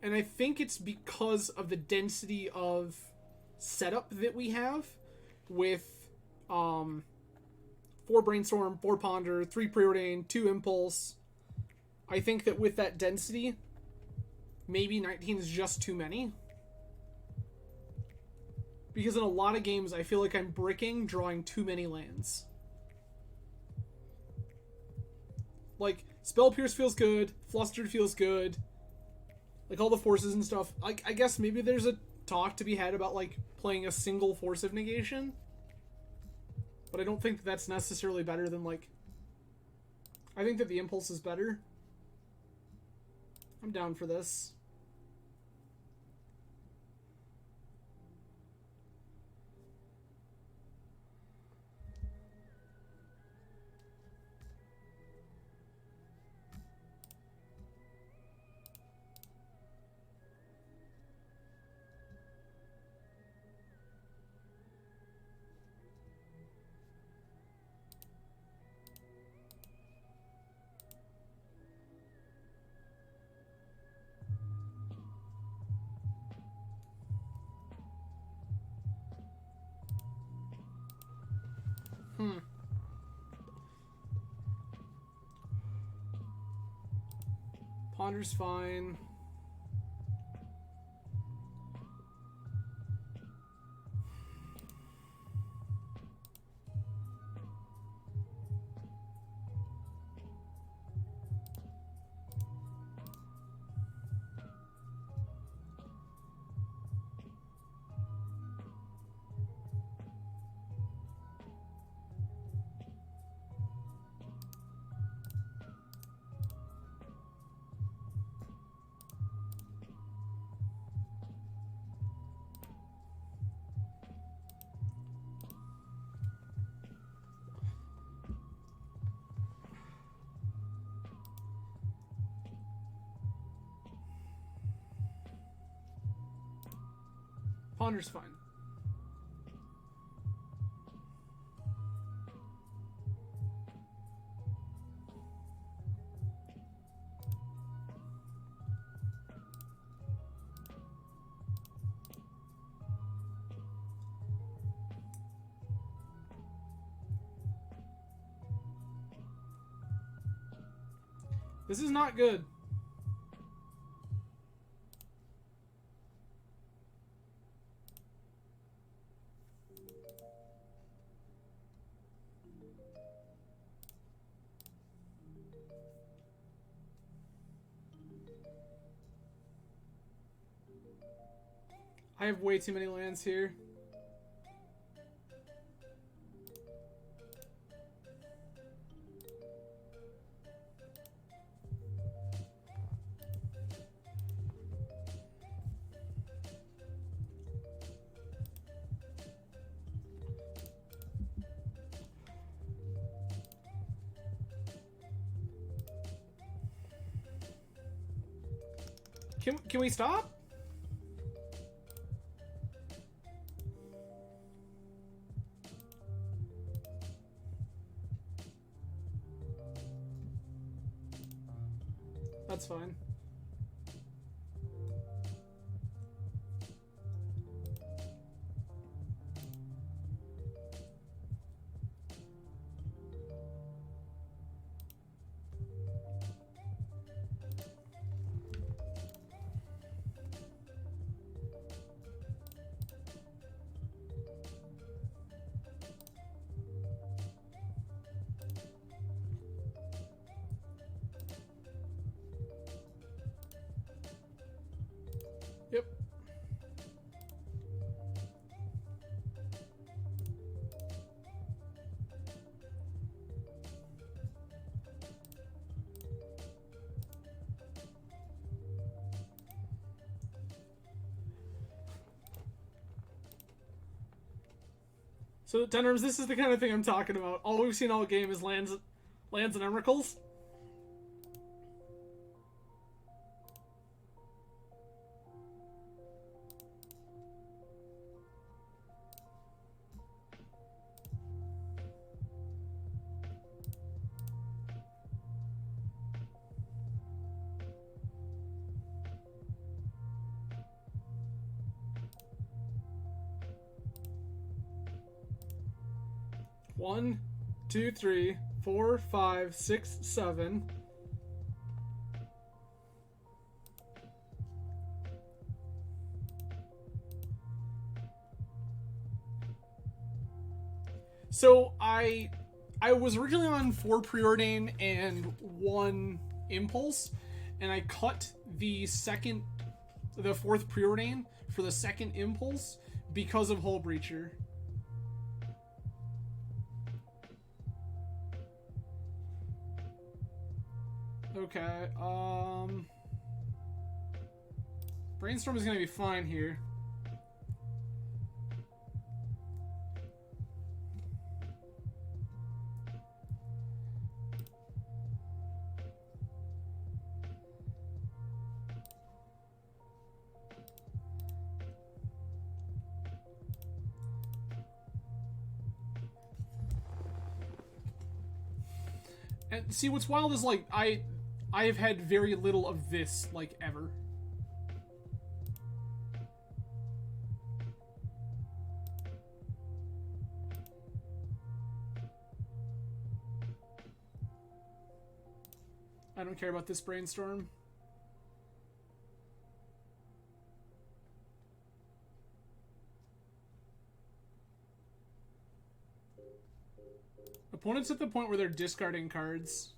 And I think it's because of the density of setup that we have with 4 Brainstorm, 4 Ponder, 3 Preordain, 2 Impulse. I think that with that density, maybe 19 is just too many. Because in a lot of games, I feel like I'm bricking drawing too many lands. Like, Spell Pierce feels good, Flustered feels good, like all the forces and stuff. I guess maybe there's a talk to be had about, like, playing a single Force of Negation. But I don't think that's necessarily better than, like... I think that the Impulse is better. I'm down for this. Ponder's fine. Ponder's fine. This is not good. I have way too many lands here. Can we stop? That's fine. Yep. So, Tenrums, this is the kind of thing I'm talking about. All we've seen all game is lands and emeralds. One, two, three, 4, 5, 6, 7. So I was originally on 4 Preordain and 1 Impulse, and I cut the 4th Preordain for the 2nd Impulse because of Hull Breacher. Okay, Brainstorm is gonna be fine here. And see, what's wild is, like, I have had very little of this, like, ever. I don't care about this Brainstorm. Opponents at the point where they're discarding cards.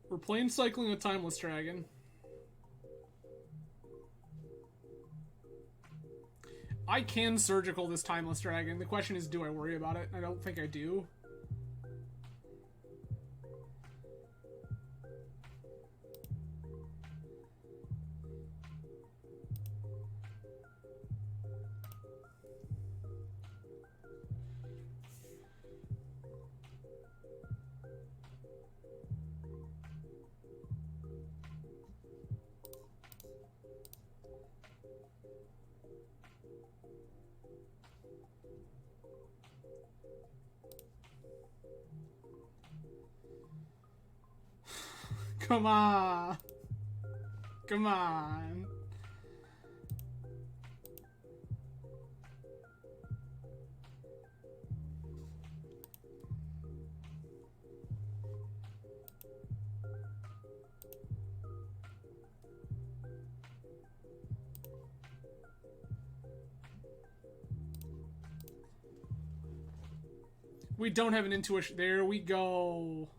We're plain cycling a Timeless Dragon. I can Surgical this Timeless Dragon. The question is, do I worry about it? I don't think I do. Come on. Come on. We don't have an intuition. There we go.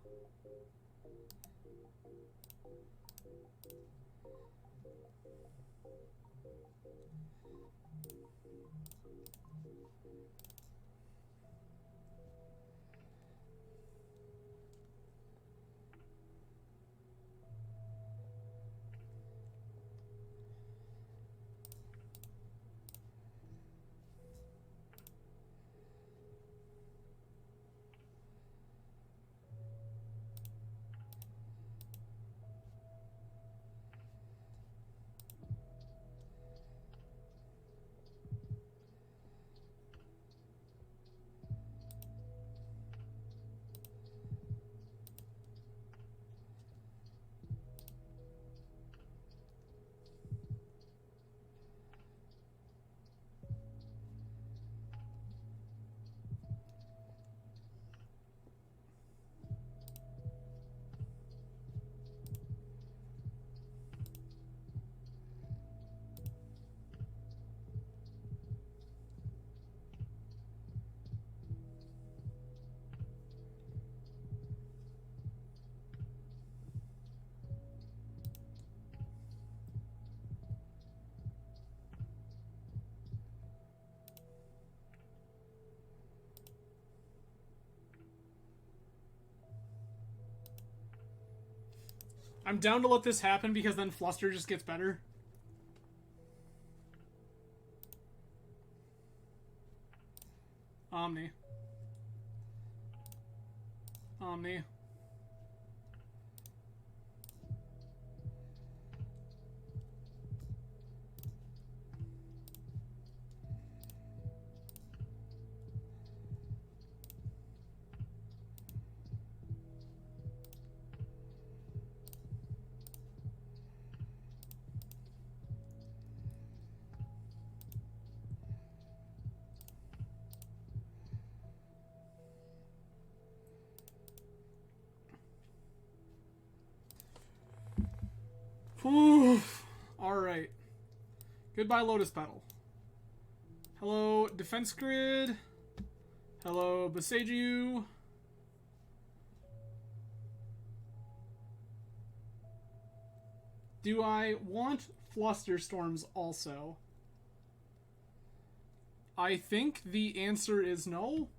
I'm down to let this happen because then Fluster just gets better. Omni. Omni. Alright. Goodbye, Lotus Petal. Hello, Defense Grid. Hello, Boseiju. Do I want Flusterstorms also? I think the answer is no.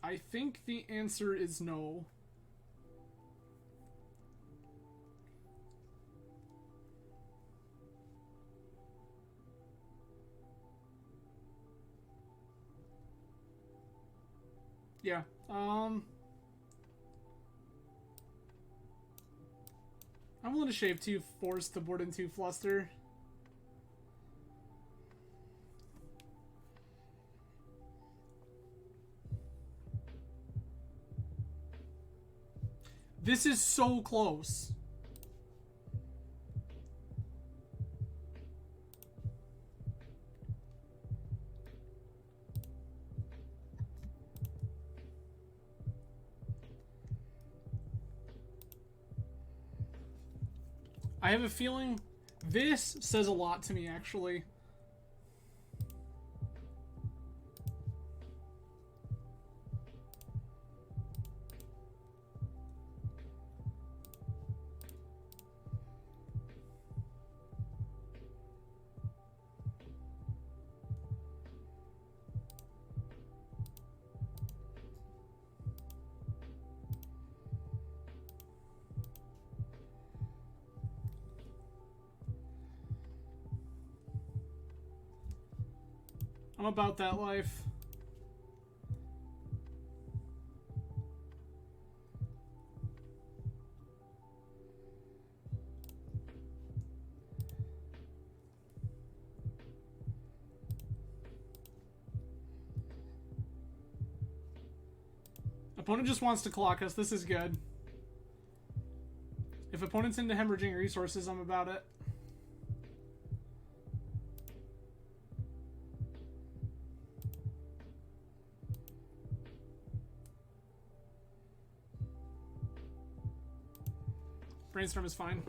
I think the answer is no. Yeah, I'm willing to shave 2 Force to board in 2 Fluster. This is so close. I have a feeling this says a lot to me, actually. I'm about that life. Opponent just wants to clock us. This is good. opponent's into hemorrhaging resources, I'm about it. Brainstorm is fine.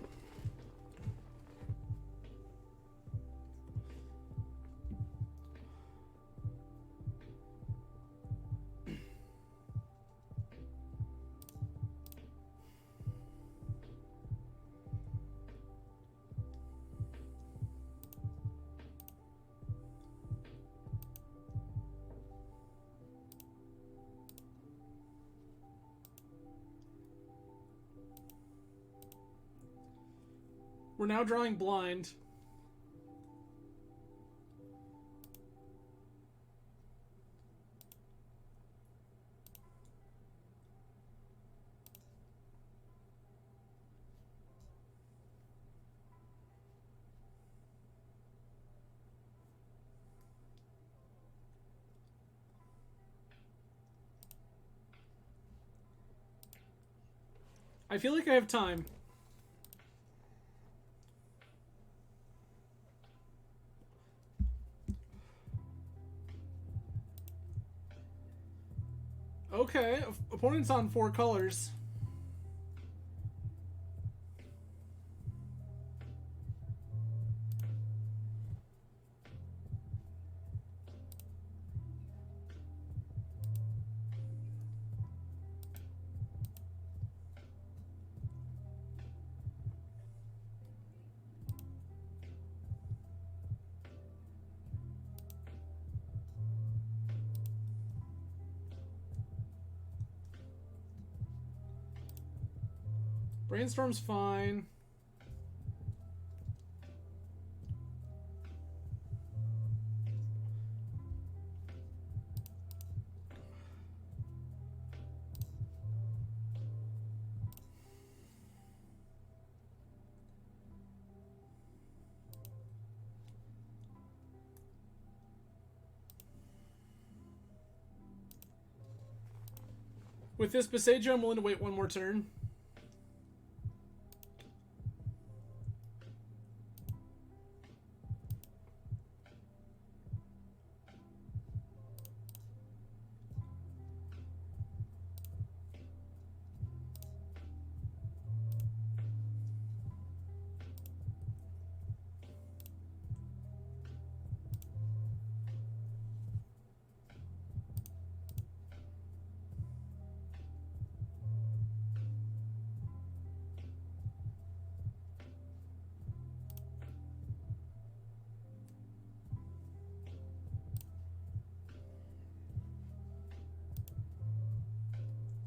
We're now drawing blind. I feel like I have time. Okay, opponent's on 4 colors. Brainstorm's fine. With this Besagio, I'm willing to wait one more turn.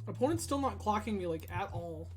Opponent's still not clocking me, like, at all.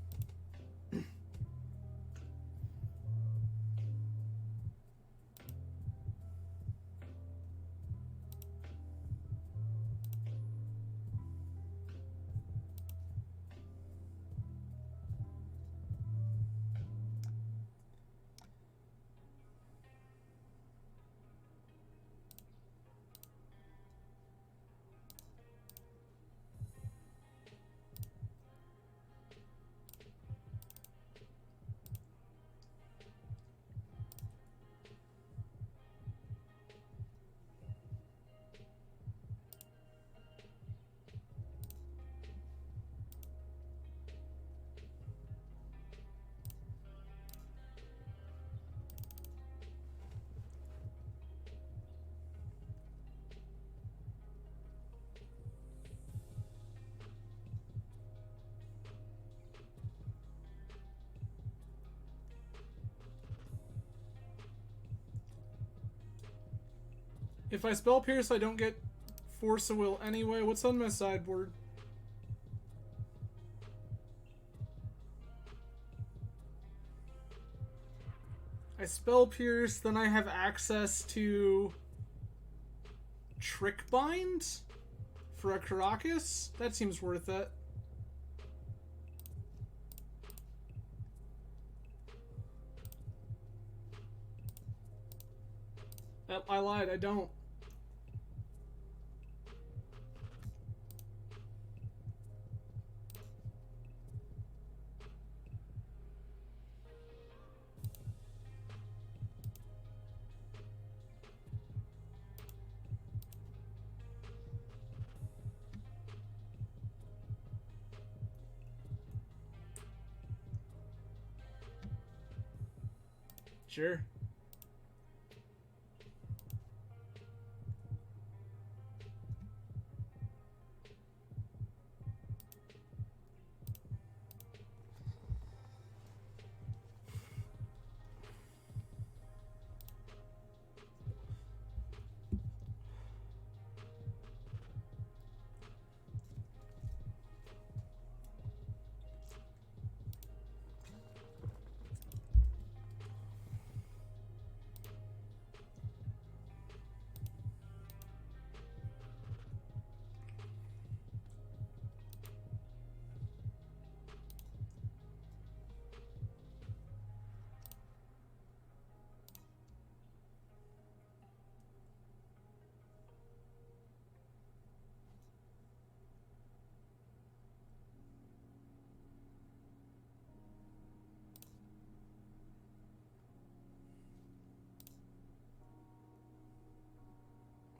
If I spell Pierce, I don't get Force of Will anyway. What's on my sideboard? I spell Pierce, then I have access to Trick Bind for a Caracas. That seems worth it. I lied, I don't. Sure.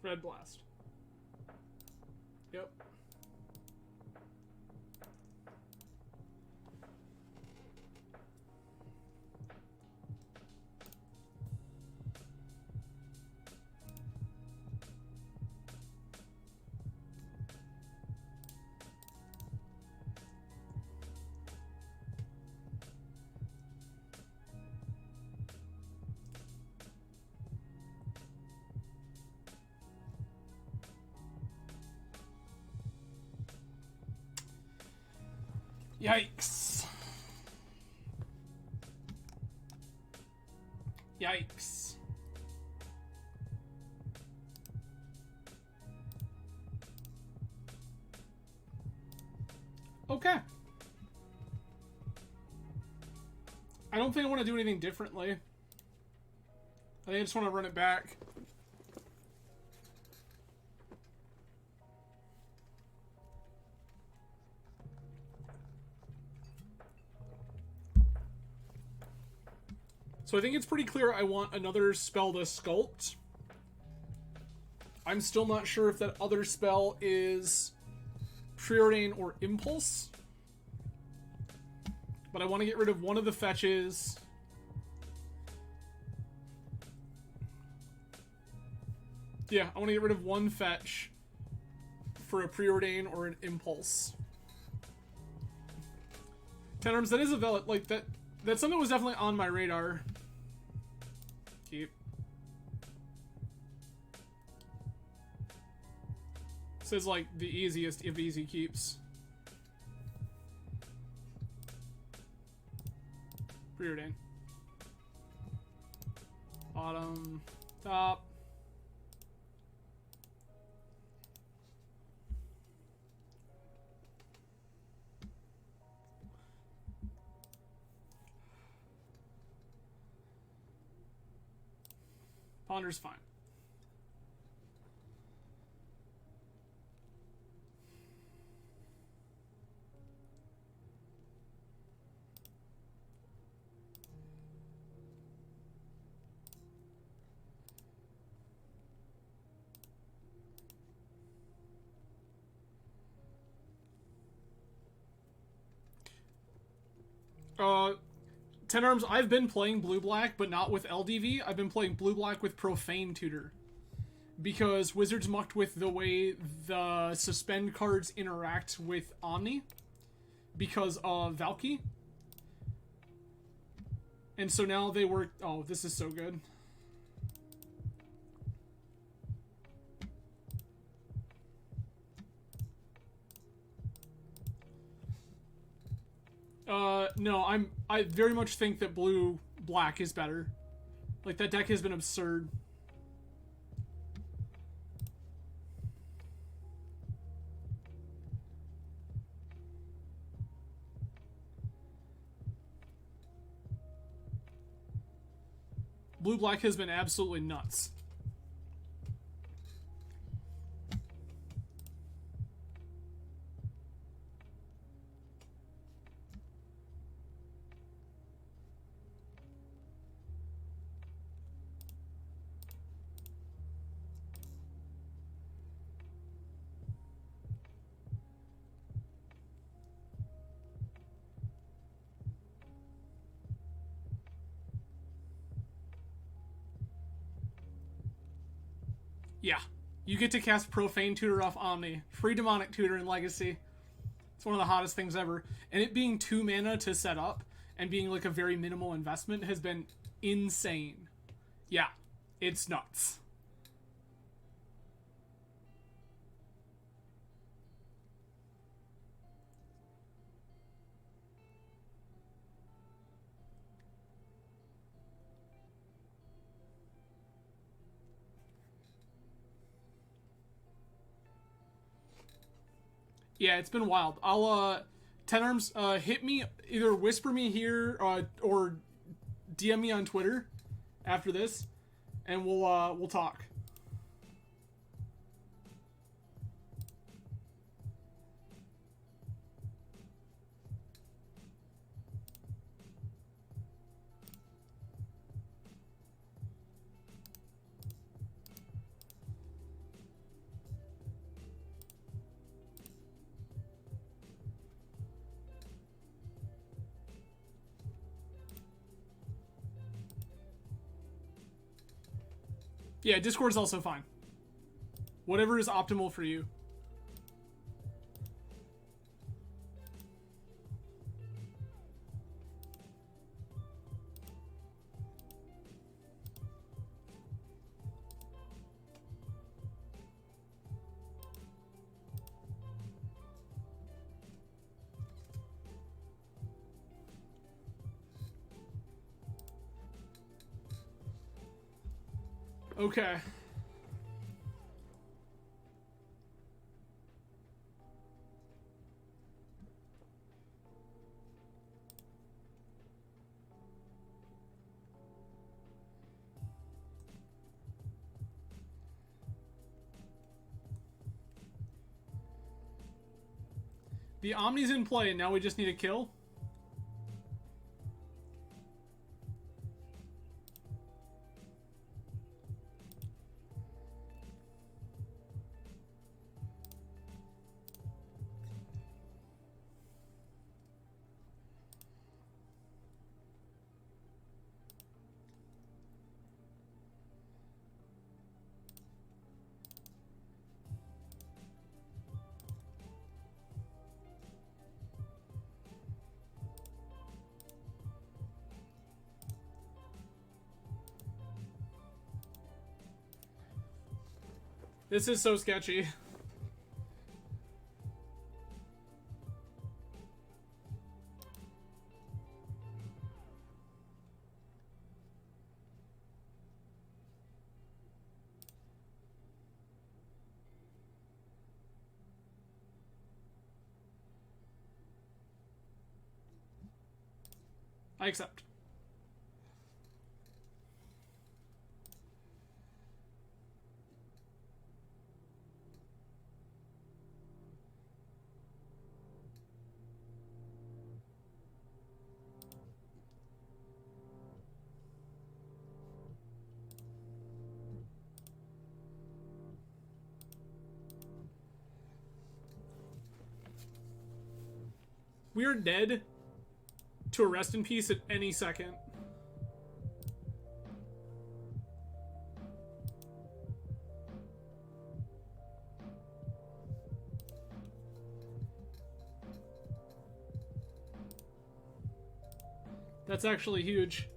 Red Blast. Yep. Yikes. Yikes. Okay. I don't think I want to do anything differently. I think I just want to run it back. So I think it's pretty clear I want another spell to sculpt. I'm still not sure if that other spell is Preordain or Impulse. But I want to get rid of one of the fetches. Yeah, I want to get rid of one fetch for a Preordain or an Impulse. Tenarms, that is a valid, like, that's something that was definitely on my radar. Keep. This is like the easiest of easy keeps. Preordain. Bottom. Top. Ponder's fine. Tenarms, I've been playing blue-black, but not with LDV. I've been playing blue-black with Profane Tutor. Because Wizards mucked with the way the suspend cards interact with Omni. Because of Valky. And so now they work... Oh, this is so good. No, I very much think that blue-black is better. Like, that deck has been absurd. Blue-black has been absolutely nuts. Yeah. You get to cast Profane Tutor off Omni. Free Demonic Tutor in Legacy. It's one of the hottest things ever. And it being 2 mana to set up and being like a very minimal investment has been insane. Yeah. It's nuts. Yeah, it's been wild. I'll 10 arms hit me, either whisper me here or DM me on Twitter after this and we'll talk. Yeah, Discord's also fine. Whatever is optimal for you. Okay. The Omni's in play, and now we just need a kill. This is so sketchy. I accept. We are dead to a rest in peace at any second. That's actually huge.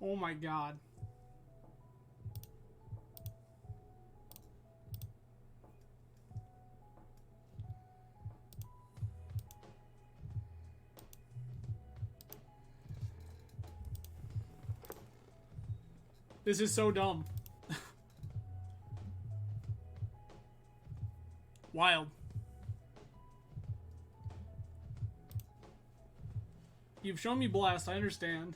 Oh my god. This is so dumb. Wild. You've shown me Blast, I understand.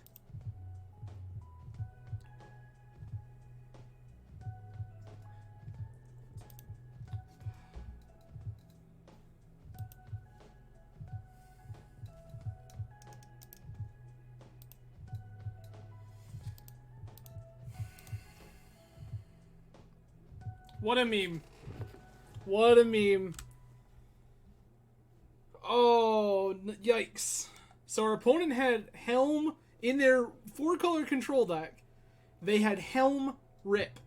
What a meme. What a meme. Oh, yikes. So our opponent had Helm in their 4-color control deck. They had Helm Rip.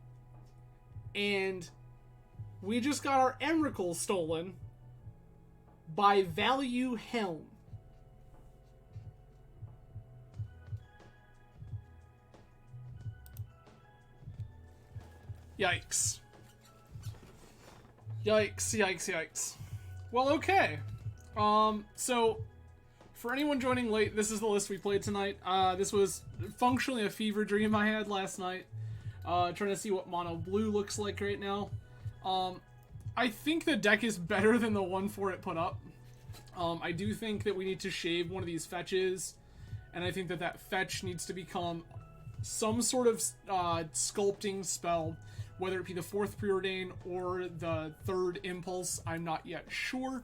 And we just got our Emrakul stolen by Value Helm. Yikes. Yikes, yikes, yikes. Well, okay. So, for anyone joining late, this is the list we played tonight. This was functionally a fever dream I had last night. Trying to see what mono blue looks like right now. I think the deck is better than the 1-4 it put up. I do think that we need to shave one of these fetches, and I think that that fetch needs to become some sort of sculpting spell, whether it be the 4th Preordain or the 3rd Impulse. I'm not yet sure,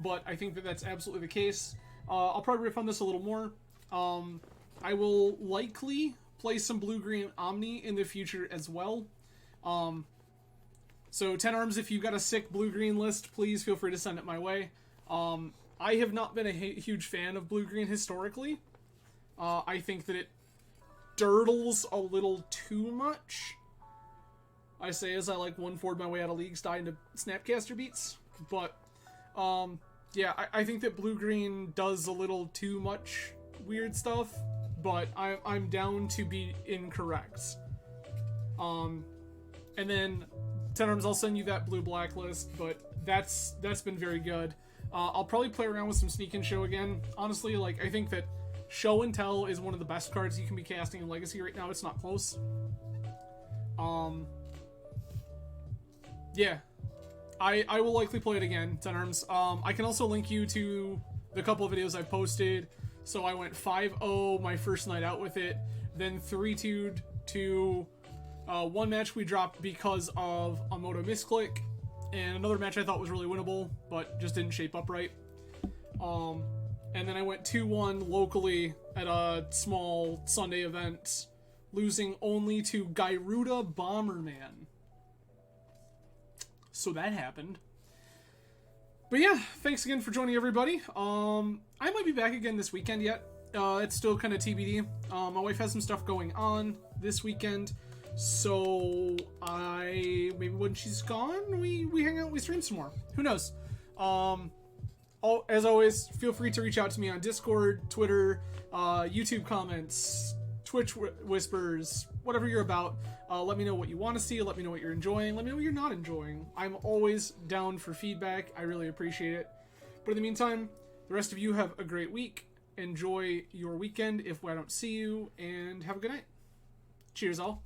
but I think that that's absolutely the case. I'll probably riff on this a little more. I will likely play some blue-green Omni in the future as well. So 10 Arms, if you've got a sick blue-green list, please feel free to send it my way. I have not been a huge fan of blue-green historically. I think that it dirtles a little too much. I say as I like 1-4'd my way out of leagues, die into Snapcaster beats. But, yeah, I think that blue-green does a little too much weird stuff, but I'm down to be incorrect. And then 10 Arms, I'll send you that blue-black list, but that's been very good. I'll probably play around with some Sneak and Show again. Honestly, like, I think that Show and Tell is one of the best cards you can be casting in Legacy right now. It's not close. Yeah. I will likely play it again, 10 Arms. I can also link you to the couple of videos I've posted. So I went 5-0 my first night out with it, then 3-2'd to one match we dropped because of a Moto misclick, and another match I thought was really winnable, but just didn't shape up right. And then I went 2-1 locally at a small Sunday event, losing only to Gyruda Bomberman. So that happened. But yeah, thanks again for joining, everybody. I might be back again this weekend yet. It's still kind of TBD. My wife has some stuff going on this weekend, so maybe when she's gone, we hang out, we stream some more. Who knows? As always, feel free to reach out to me on Discord, Twitter, YouTube comments, Twitch whispers, whatever you're about. Let me know what you want to see. Let me know what you're enjoying. Let me know what you're not enjoying. I'm always down for feedback. I really appreciate it. But in the meantime, the rest of you have a great week. Enjoy your weekend if I don't see you, and have a good night. Cheers, all.